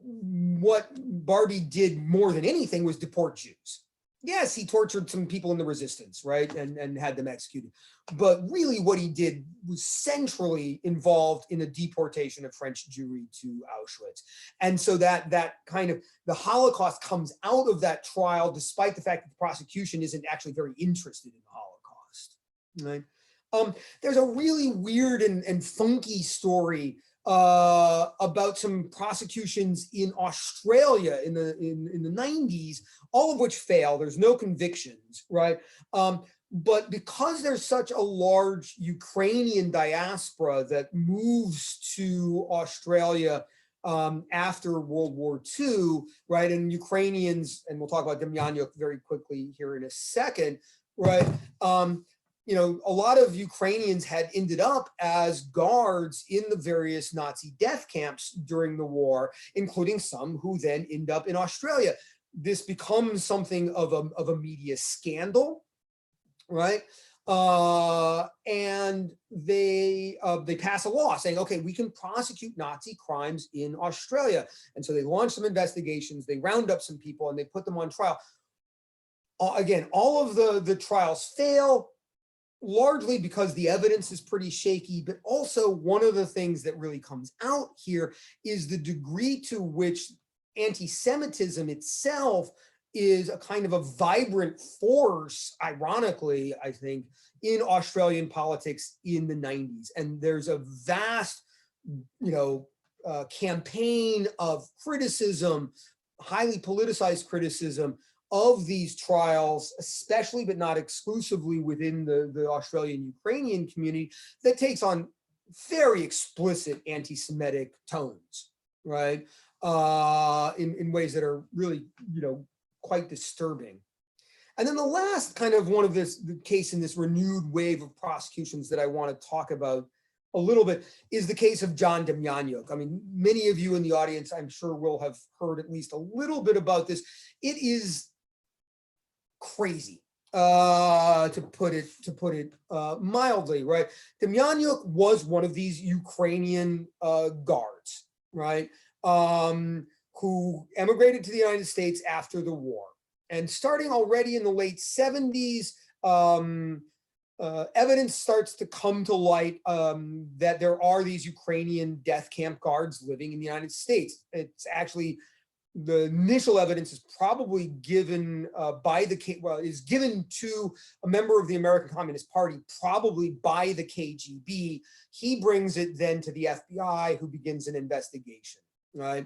[SPEAKER 3] what Barbie did more than anything was deport Jews. Yes, he tortured some people in the resistance, right, and had them executed. But really what he did was centrally involved in the deportation of French Jewry to Auschwitz. And so that kind of, the Holocaust comes out of that trial, despite the fact that the prosecution isn't actually very interested in the Holocaust, right? There's a really weird and funky story about some prosecutions in Australia in the 90s, all of which fail. There's no convictions, right? But because there's such a large Ukrainian diaspora that moves to Australia after World War II, right? And Ukrainians, and we'll talk about Demjanjuk very quickly here in a second, right? You know, a lot of Ukrainians had ended up as guards in the various Nazi death camps during the war, including some who then end up in Australia. This becomes something of a media scandal, right? And they pass a law saying, okay, we can prosecute Nazi crimes in Australia. And so they launch some investigations, they round up some people, and they put them on trial. Again, all of the trials fail, largely because the evidence is pretty shaky, but also one of the things that really comes out here is the degree to which anti-Semitism itself is a kind of a vibrant force, ironically, I think, in Australian politics in the 90s. And there's a vast, campaign of criticism, highly politicized criticism of these trials, especially but not exclusively within the Australian-Ukrainian community, that takes on very explicit anti-Semitic tones, right? In ways that are really, quite disturbing. And then the last kind of one of the case in this renewed wave of prosecutions that I want to talk about a little bit is the case of John Demjanjuk. I mean, many of you in the audience, I'm sure, will have heard at least a little bit about this. It is crazy, to put it mildly, right? Demjanjuk was one of these Ukrainian guards, right? Who emigrated to the United States after the war. And starting already in the late 70s, evidence starts to come to light that there are these Ukrainian death camp guards living in the United States. It's actually, the initial evidence is probably given is given to a member of the American Communist Party, probably by the KGB. He brings it then to the FBI, who begins an investigation, right?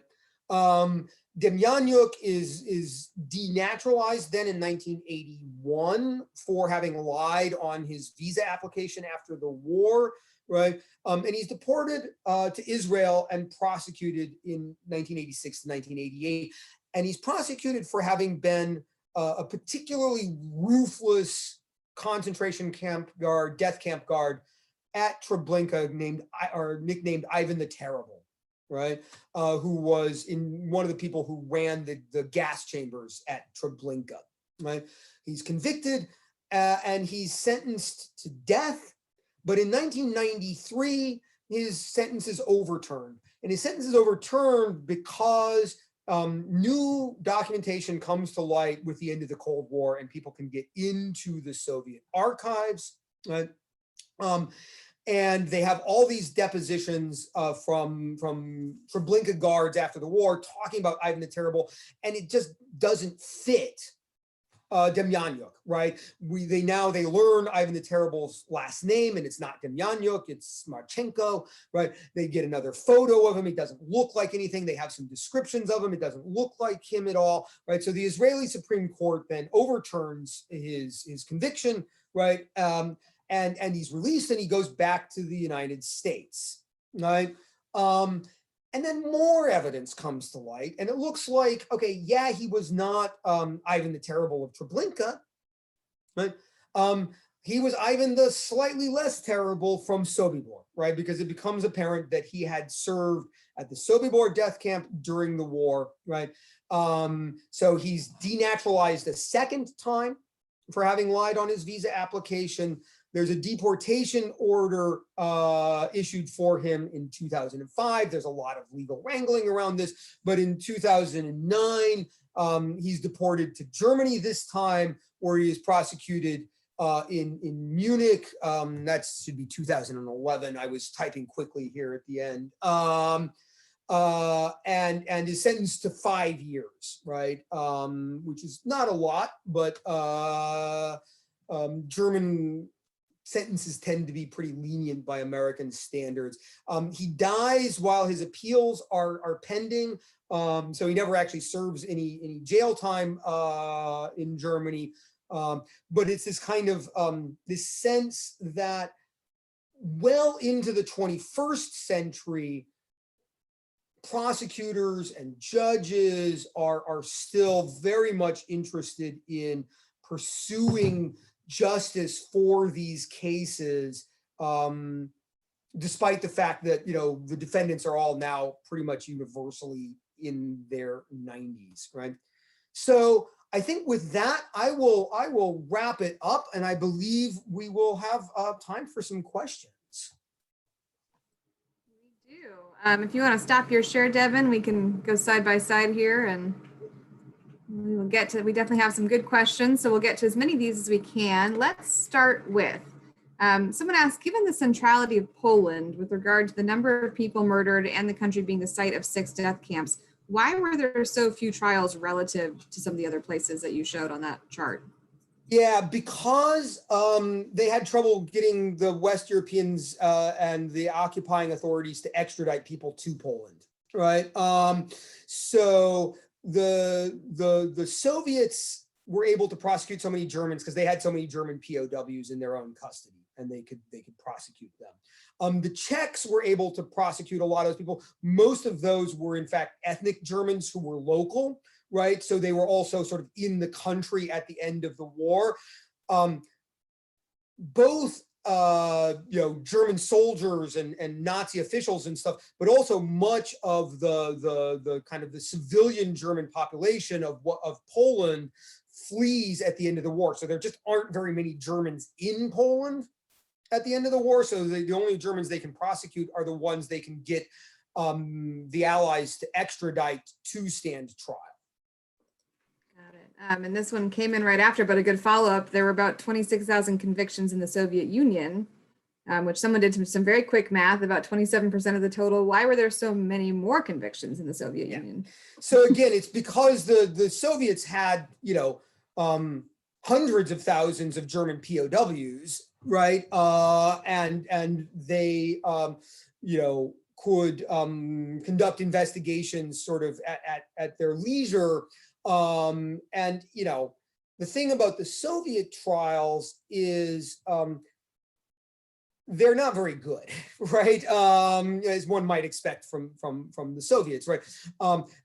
[SPEAKER 3] Demjanjuk is denaturalized then in 1981 for having lied on his visa application after the war, right? And he's deported to Israel and prosecuted in 1986 to 1988. And he's prosecuted for having been a particularly ruthless concentration camp guard, death camp guard at Treblinka, nicknamed Ivan the Terrible, right? Who was one of the people who ran the gas chambers at Treblinka, right? He's convicted and he's sentenced to death. But in 1993, his sentence is overturned. And his sentence is overturned because new documentation comes to light with the end of the Cold War, and people can get into the Soviet archives, right? And they have all these depositions from Treblinka guards after the war talking about Ivan the Terrible, and it just doesn't fit Demjanjuk, right? They learn Ivan the Terrible's last name, and it's not Demjanjuk, it's Marchenko, right? They get another photo of him. He doesn't look like anything. They have some descriptions of him. It doesn't look like him at all, right? So the Israeli Supreme Court then overturns his conviction, right? And he's released and he goes back to the United States, right? And then more evidence comes to light, and it looks like, okay, yeah, he was not Ivan the Terrible of Treblinka, right? He was Ivan the slightly less terrible from Sobibor, right? Because it becomes apparent that he had served at the Sobibor death camp during the war, right? So he's denaturalized a second time for having lied on his visa application. There's a deportation order issued for him in 2005. There's a lot of legal wrangling around this, but in 2009, he's deported to Germany this time, where he is prosecuted in Munich. That should be 2011. I was typing quickly here at the end. And is sentenced to 5 years, right? Which is not a lot, but German sentences tend to be pretty lenient by American standards. He dies while his appeals are pending, so he never actually serves any jail time in Germany. But it's this kind of this sense that well into the 21st century, prosecutors and judges are still very much interested in pursuing justice for these cases, despite the fact that, you know, the defendants are all now pretty much universally in their 90s, right? So I think with that, I will wrap it up, and I believe we will have time for some questions.
[SPEAKER 1] We do. If you want to stop your share, Devin, we can go side by side here, and we will get to, we definitely have some good questions, so we'll get to as many of these as we can. Let's start with, someone asked, given the centrality of Poland with regard to the number of people murdered and the country being the site of 6 death camps, why were there so few trials relative to some of the other places that you showed on that chart?
[SPEAKER 3] Yeah, because they had trouble getting the West Europeans and the occupying authorities to extradite people to Poland, right? So the Soviets were able to prosecute so many Germans because they had so many German POWs in their own custody, and they could prosecute them. The Czechs were able to prosecute a lot of those people. Most of those were in fact ethnic Germans who were local, right? So they were also sort of in the country at the end of the war. Both you know, German soldiers and Nazi officials and stuff, but also much of the kind of the civilian German population of Poland flees at the end of the war. So there just aren't very many Germans in Poland at the end of the war. So the only Germans they can prosecute are the ones they can get the Allies to extradite to stand trial.
[SPEAKER 1] Got it. And this one came in right after, but a good follow-up. There were about 26,000 convictions in the Soviet Union, which someone did some very quick math, about 27% of the total. Why were there so many more convictions in the Soviet Union?
[SPEAKER 3] So again, it's because the Soviets had, you know, hundreds of thousands of German POWs, right? And they, you know, could conduct investigations sort of at their leisure. And, you know, the thing about the Soviet trials is they're not very good, right? As one might expect from the Soviets, right?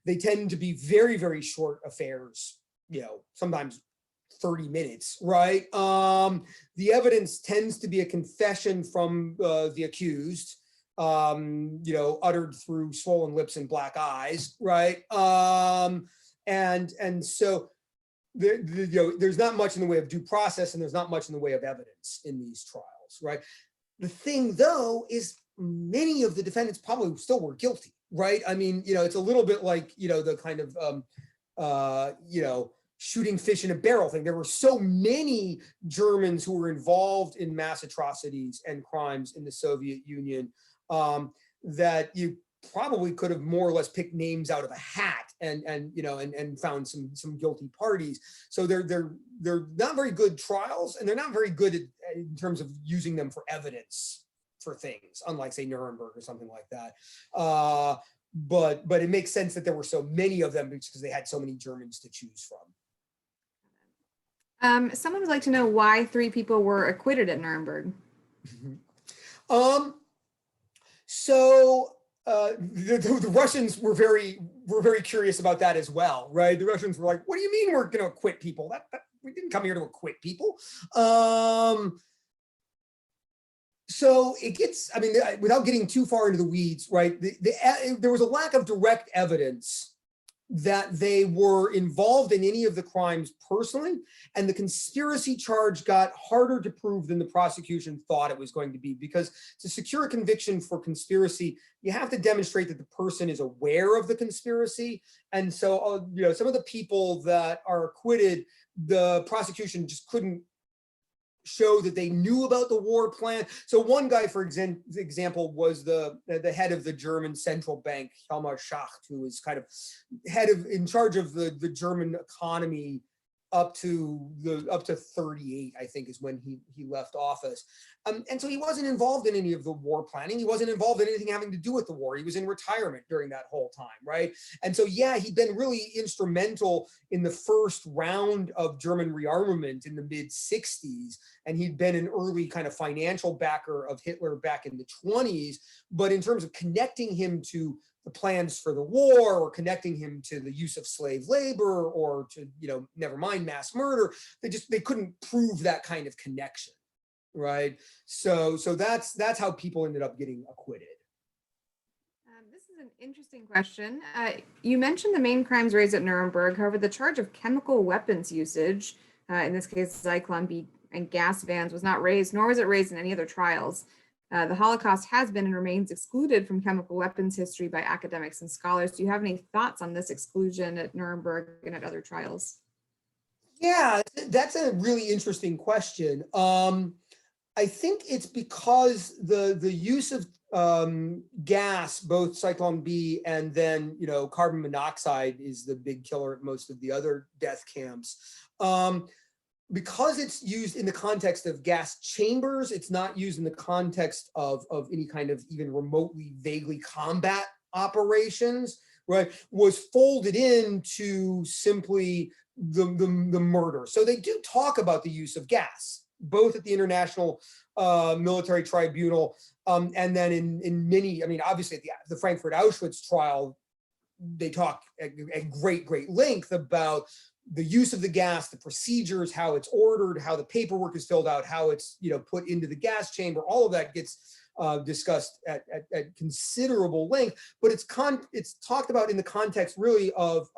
[SPEAKER 3] They tend to be very, very short affairs, you know, sometimes 30 minutes, right? The evidence tends to be a confession from the accused, you know, uttered through swollen lips and black eyes, right? And so you know, there's not much in the way of due process, and there's not much in the way of evidence in these trials, right? The thing, though, is many of the defendants probably still were guilty, right? I mean, you know, it's a little bit like, you know, the kind of, you know, shooting fish in a barrel thing. There were so many Germans who were involved in mass atrocities and crimes in the Soviet Union that you probably could have more or less picked names out of a hat and you know, and found some guilty parties. So they're not very good trials, and they're not very good in terms of using them for evidence for things, unlike say Nuremberg or something like that. But it makes sense that there were so many of them because they had so many Germans to choose from.
[SPEAKER 1] Someone would like to know why 3 people were acquitted at Nuremberg.
[SPEAKER 3] So the Russians were very curious about that as well, right? The Russians were like, "What do you mean we're going to acquit people? That we didn't come here to acquit people." So it gets, I mean, without getting too far into the weeds, right? There was a lack of direct evidence that they were involved in any of the crimes personally, and the conspiracy charge got harder to prove than the prosecution thought it was going to be, because to secure a conviction for conspiracy, you have to demonstrate that the person is aware of the conspiracy. And so, you know, some of the people that are acquitted, the prosecution just couldn't show that they knew about the war plan. So one guy, for example, was the head of the German central bank, Helmut Schacht, who was kind of in charge of the German economy up to 38, I think, is when he left office. And so he wasn't involved in any of the war planning. He wasn't involved in anything having to do with the war. He was in retirement during that whole time, right? And so, yeah, he'd been really instrumental in the first round of German rearmament in the mid-60s. And he'd been an early kind of financial backer of Hitler back in the 20s. But in terms of connecting him to the plans for the war, or connecting him to the use of slave labor, or to, never mind mass murder, they couldn't prove that kind of connection, right? So that's how people ended up getting acquitted.
[SPEAKER 1] This is an interesting question. You mentioned the main crimes raised at Nuremberg. However, the charge of chemical weapons usage, in this case Zyklon B and gas vans, was not raised, nor was it raised in any other trials. The Holocaust has been and remains excluded from chemical weapons history by academics and scholars. Do you have any thoughts on this exclusion at Nuremberg and at other trials?
[SPEAKER 3] Yeah, that's a really interesting question. I think it's because the use of gas, both Zyklon B and then carbon monoxide, is the big killer at most of the other death camps. Because it's used in the context of gas chambers, it's not used in the context of any kind of even remotely vaguely combat operations, right? Was folded into simply the murder. So they do talk about the use of gas, both at the International Military Tribunal and then in many, obviously at the Frankfurt Auschwitz trial, they talk at great length about the use of the gas, the procedures, how it's ordered, how the paperwork is filled out, how it's put into the gas chamber. All of that gets discussed at considerable length, but it's talked about in the context really of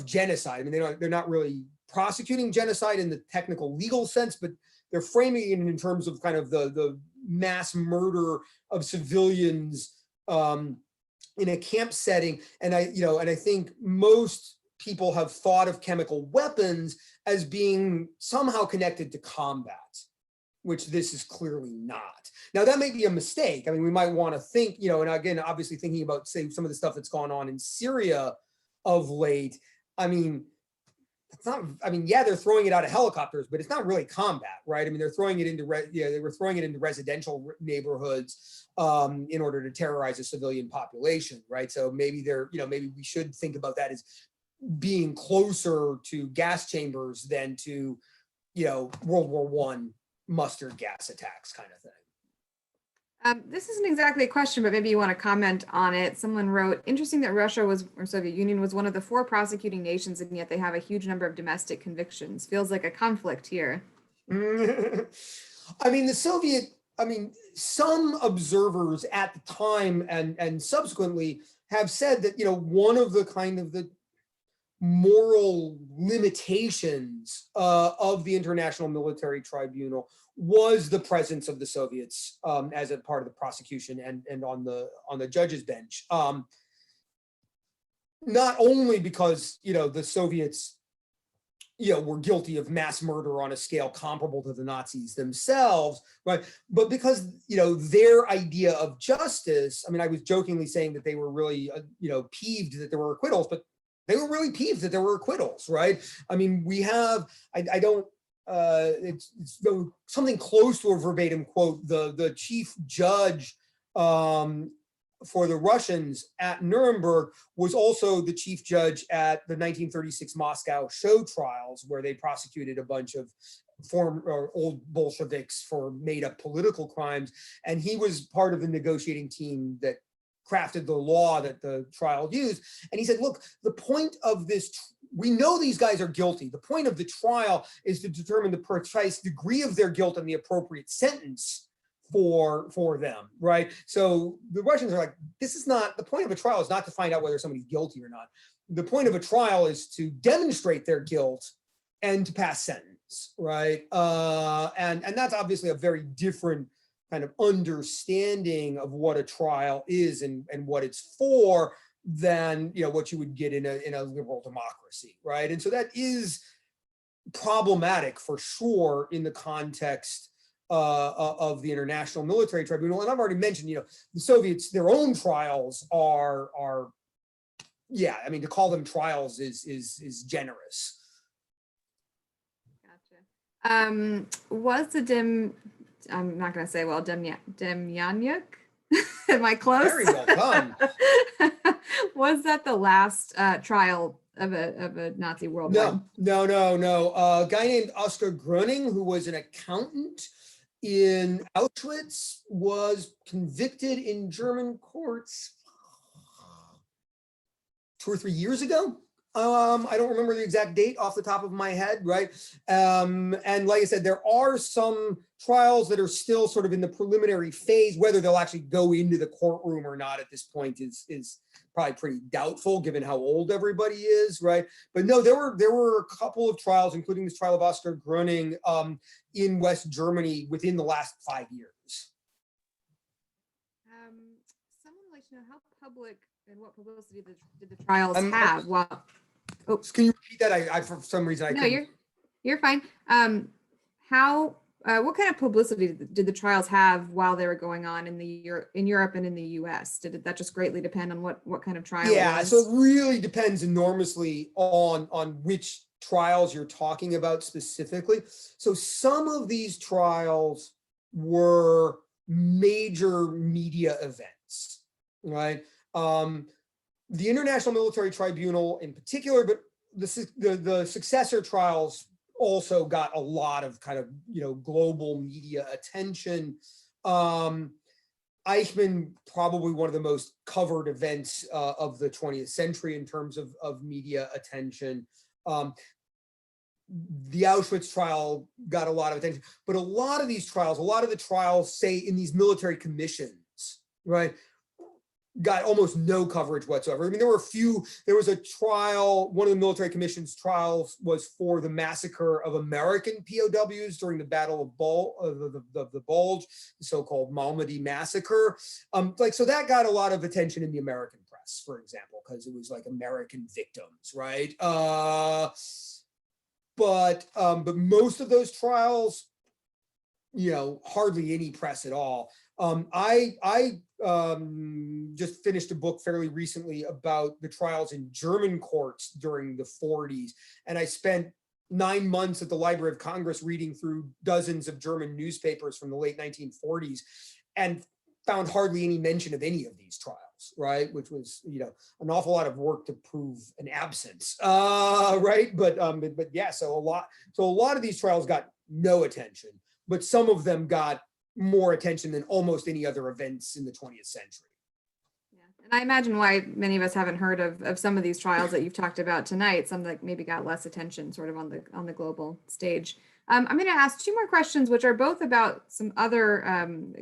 [SPEAKER 3] genocide. They're not really prosecuting genocide in the technical legal sense, but they're framing it in terms of kind of the mass murder of civilians in a camp setting. And I think most people have thought of chemical weapons as being somehow connected to combat, which this is clearly not. Now, that may be a mistake. We might want to think, and again, obviously thinking about, say, some of the stuff that's gone on in Syria of late. It's not, yeah, they're throwing it out of helicopters, but it's not really combat, right? They're throwing it into, they were throwing it into residential neighborhoods in order to terrorize a civilian population, right? So maybe maybe we should think about that as being closer to gas chambers than to, World War I mustard gas attacks kind of thing.
[SPEAKER 1] This isn't exactly a question, but maybe you want to comment on it. Someone wrote, interesting that Russia or Soviet Union was one of the 4 prosecuting nations, and yet they have a huge number of domestic convictions. Feels like a conflict here.
[SPEAKER 3] The some observers at the time and subsequently have said that, one of the kind of the moral limitations of the International Military Tribunal was the presence of the Soviets as a part of the prosecution and on the judge's bench. Not only because the Soviets were guilty of mass murder on a scale comparable to the Nazis themselves, right? But because their idea of justice. I was jokingly saying that they were really peeved that there were acquittals, but they were really peeved that there were acquittals, right? We have, it's something close to a verbatim quote. The chief judge for the Russians at Nuremberg was also the chief judge at the 1936 Moscow show trials, where they prosecuted a bunch of former old Bolsheviks for made up political crimes. And he was part of the negotiating team that crafted the law that the trial used. And he said, look, the point of this, we know these guys are guilty. The point of the trial is to determine the precise degree of their guilt and the appropriate sentence for them, right? So the Russians are like, this is not, the point of a trial is not to find out whether somebody's guilty or not. The point of a trial is to demonstrate their guilt and to pass sentence, right? And that's obviously a very different kind of understanding of what a trial is and what it's for than what you would get in a liberal democracy, right? And so that is problematic for sure in the context of the International Military Tribunal. And I've already mentioned, the Soviets, their own trials are yeah, to call them trials is generous.
[SPEAKER 1] Was the I'm not going to say, well, Demjanjuk? Am I close?
[SPEAKER 3] Very well done.
[SPEAKER 1] Was that the last trial of a Nazi worldwide?
[SPEAKER 3] No. A guy named Oskar Groaning, who was an accountant in Auschwitz, was convicted in German courts 2 or 3 years ago. I don't remember the exact date off the top of my head, right? And like I said, there are some trials that are still sort of in the preliminary phase. Whether they'll actually go into the courtroom or not at this point is probably pretty doubtful, given how old everybody is, right? But no, there were a couple of trials, including this trial of Oskar Groaning in West Germany within the last 5 years.
[SPEAKER 1] Someone would like to know how public and what publicity did the trials have? Well,
[SPEAKER 3] can you repeat that? I for some reason I
[SPEAKER 1] no,
[SPEAKER 3] couldn't.
[SPEAKER 1] You're fine. What kind of publicity did the trials have while they were going on in Europe and in the US? Did that just greatly depend on what kind of trial?
[SPEAKER 3] Yeah,
[SPEAKER 1] it was?
[SPEAKER 3] so it really depends enormously on which trials you're talking about specifically. So some of these trials were major media events, right? The International Military Tribunal in particular, but the successor trials also got a lot of kind of, global media attention. Eichmann, probably one of the most covered events of the 20th century in terms of media attention. The Auschwitz trial got a lot of attention, but a lot of the trials, say in these military commissions, right, got almost no coverage whatsoever. I mean, there was a trial, one of the military commission's trials was for the massacre of American POWs during the Battle of the Bulge, the so-called Malmedy Massacre. So that got a lot of attention in the American press, for example, because it was like American victims, right? But most of those trials, hardly any press at all. I just finished a book fairly recently about the trials in German courts during the 40s. And I spent 9 months at the Library of Congress reading through dozens of German newspapers from the late 1940s and found hardly any mention of any of these trials, right? Which was, an awful lot of work to prove an absence, right? But yeah, so a lot of these trials got no attention, but some of them got more attention than almost any other events in the 20th century.
[SPEAKER 1] Yeah. And I imagine why many of us haven't heard of some of these trials that you've talked about tonight, some that maybe got less attention sort of on the global stage. I'm going to ask 2 more questions, which are both about some other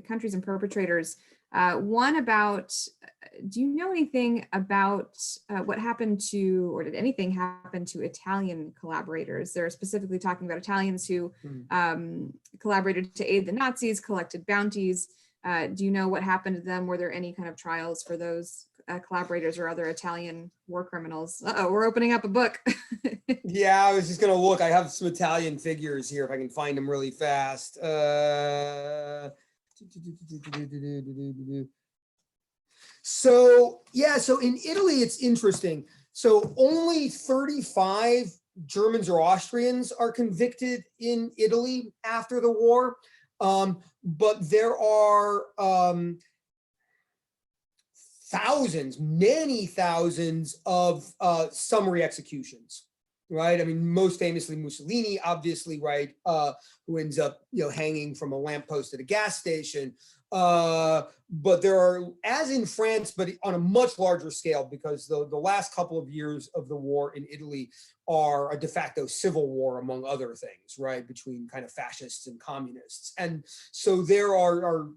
[SPEAKER 1] countries and perpetrators. One about, do you know anything about what happened to, or did anything happen to Italian collaborators? They're specifically talking about Italians who collaborated to aid the Nazis, collected bounties. Do you know what happened to them? Were there any kind of trials for those collaborators or other Italian war criminals? Uh-oh, we're opening up a book.
[SPEAKER 3] Yeah, I was just gonna look. I have some Italian figures here if I can find them really fast. So in Italy, it's interesting. So only 35 Germans or Austrians are convicted in Italy after the war. But there are many thousands of summary executions, right? I mean, most famously Mussolini, obviously, right, who ends up, hanging from a lamppost at a gas station. But there are, as in France, but on a much larger scale, because the last couple of years of the war in Italy are a de facto civil war, among other things, right, between kind of fascists and communists. And so there are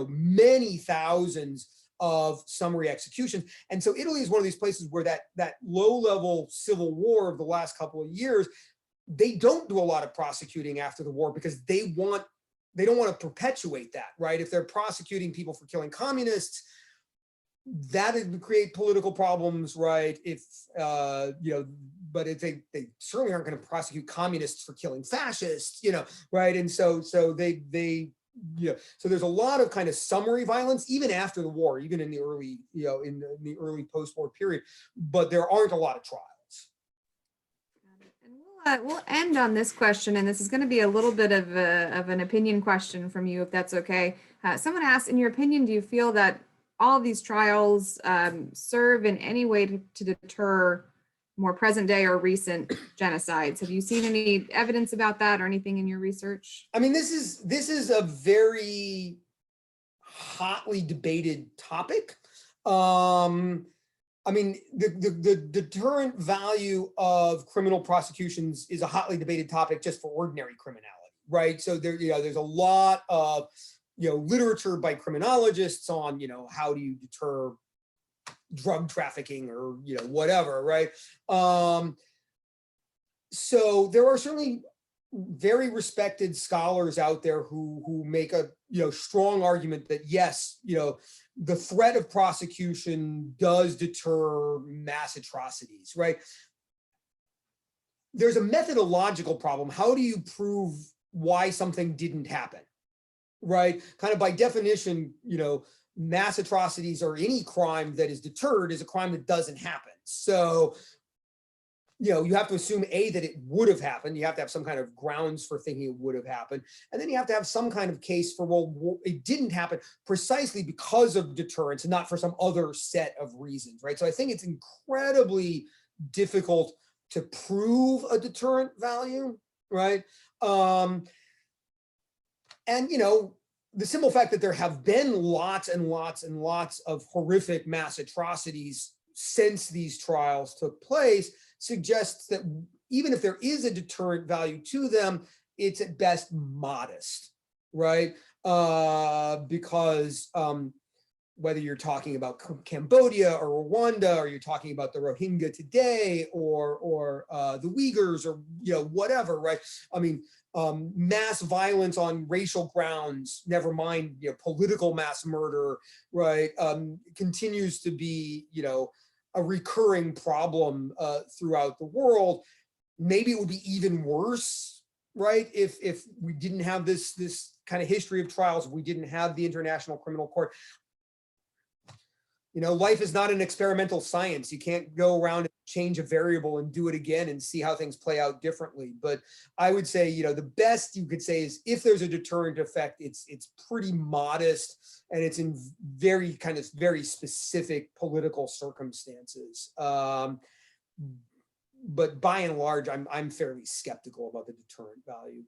[SPEAKER 3] many thousands of summary executions. And so Italy is one of these places where that low-level civil war of the last couple of years, they don't do a lot of prosecuting after the war because they don't want to perpetuate that, right? If they're prosecuting people for killing communists, that would create political problems, right? But if they certainly aren't going to prosecute communists for killing fascists, right? And so so there's a lot of kind of summary violence, even after the war, even in the early, in the early post-war period, but there aren't a lot of trials.
[SPEAKER 1] And We'll end on this question, and this is going to be a little bit of an opinion question from you, if that's okay. Someone asked, in your opinion, do you feel that all of these trials serve in any way to deter more present day or recent genocides? Have you seen any evidence about that or anything in your research?
[SPEAKER 3] I mean, this is a very hotly debated topic. I mean, the deterrent value of criminal prosecutions is a hotly debated topic just for ordinary criminality, right? So there's a lot of literature by criminologists on how do you deter drug trafficking or whatever, right? So there are certainly very respected scholars out there who make a strong argument that yes, the threat of prosecution does deter mass atrocities, right? There's a methodological problem. How do you prove why something didn't happen, right? Kind of by definition, mass atrocities or any crime that is deterred is a crime that doesn't happen. So you have to assume that it would have happened. You have to have some kind of grounds for thinking it would have happened. And then you have to have some kind of case for, well, it didn't happen precisely because of deterrence and not for some other set of reasons, right? So I think it's incredibly difficult to prove a deterrent value, right? And, the simple fact that there have been lots and lots and lots of horrific mass atrocities since these trials took place suggests that even if there is a deterrent value to them, it's at best modest, right? Because whether you're talking about Cambodia or Rwanda, or you're talking about the Rohingya today, or the Uyghurs, or whatever, right? I mean, mass violence on racial grounds, never mind political mass murder, right? Continues to be a recurring problem throughout the world. Maybe it would be even worse, right? If we didn't have this kind of history of trials, if we didn't have the International Criminal Court. Life is not an experimental science. You can't go around and change a variable and do it again and see how things play out differently. But I would say, the best you could say is if there's a deterrent effect, it's pretty modest and it's in very specific political circumstances. But by and large, I'm fairly skeptical about the deterrent value.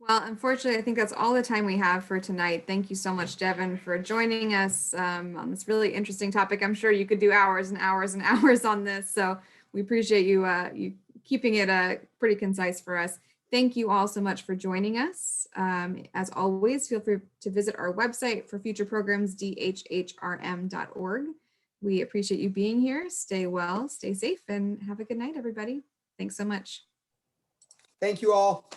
[SPEAKER 1] Well, unfortunately, I think that's all the time we have for tonight. Thank you so much, Devin, for joining us on this really interesting topic. I'm sure you could do hours and hours and hours on this. So we appreciate you keeping it pretty concise for us. Thank you all so much for joining us. As always, feel free to visit our website for future programs, dhhrm.org. We appreciate you being here. Stay well, stay safe, and have a good night, everybody. Thanks so much.
[SPEAKER 3] Thank you all.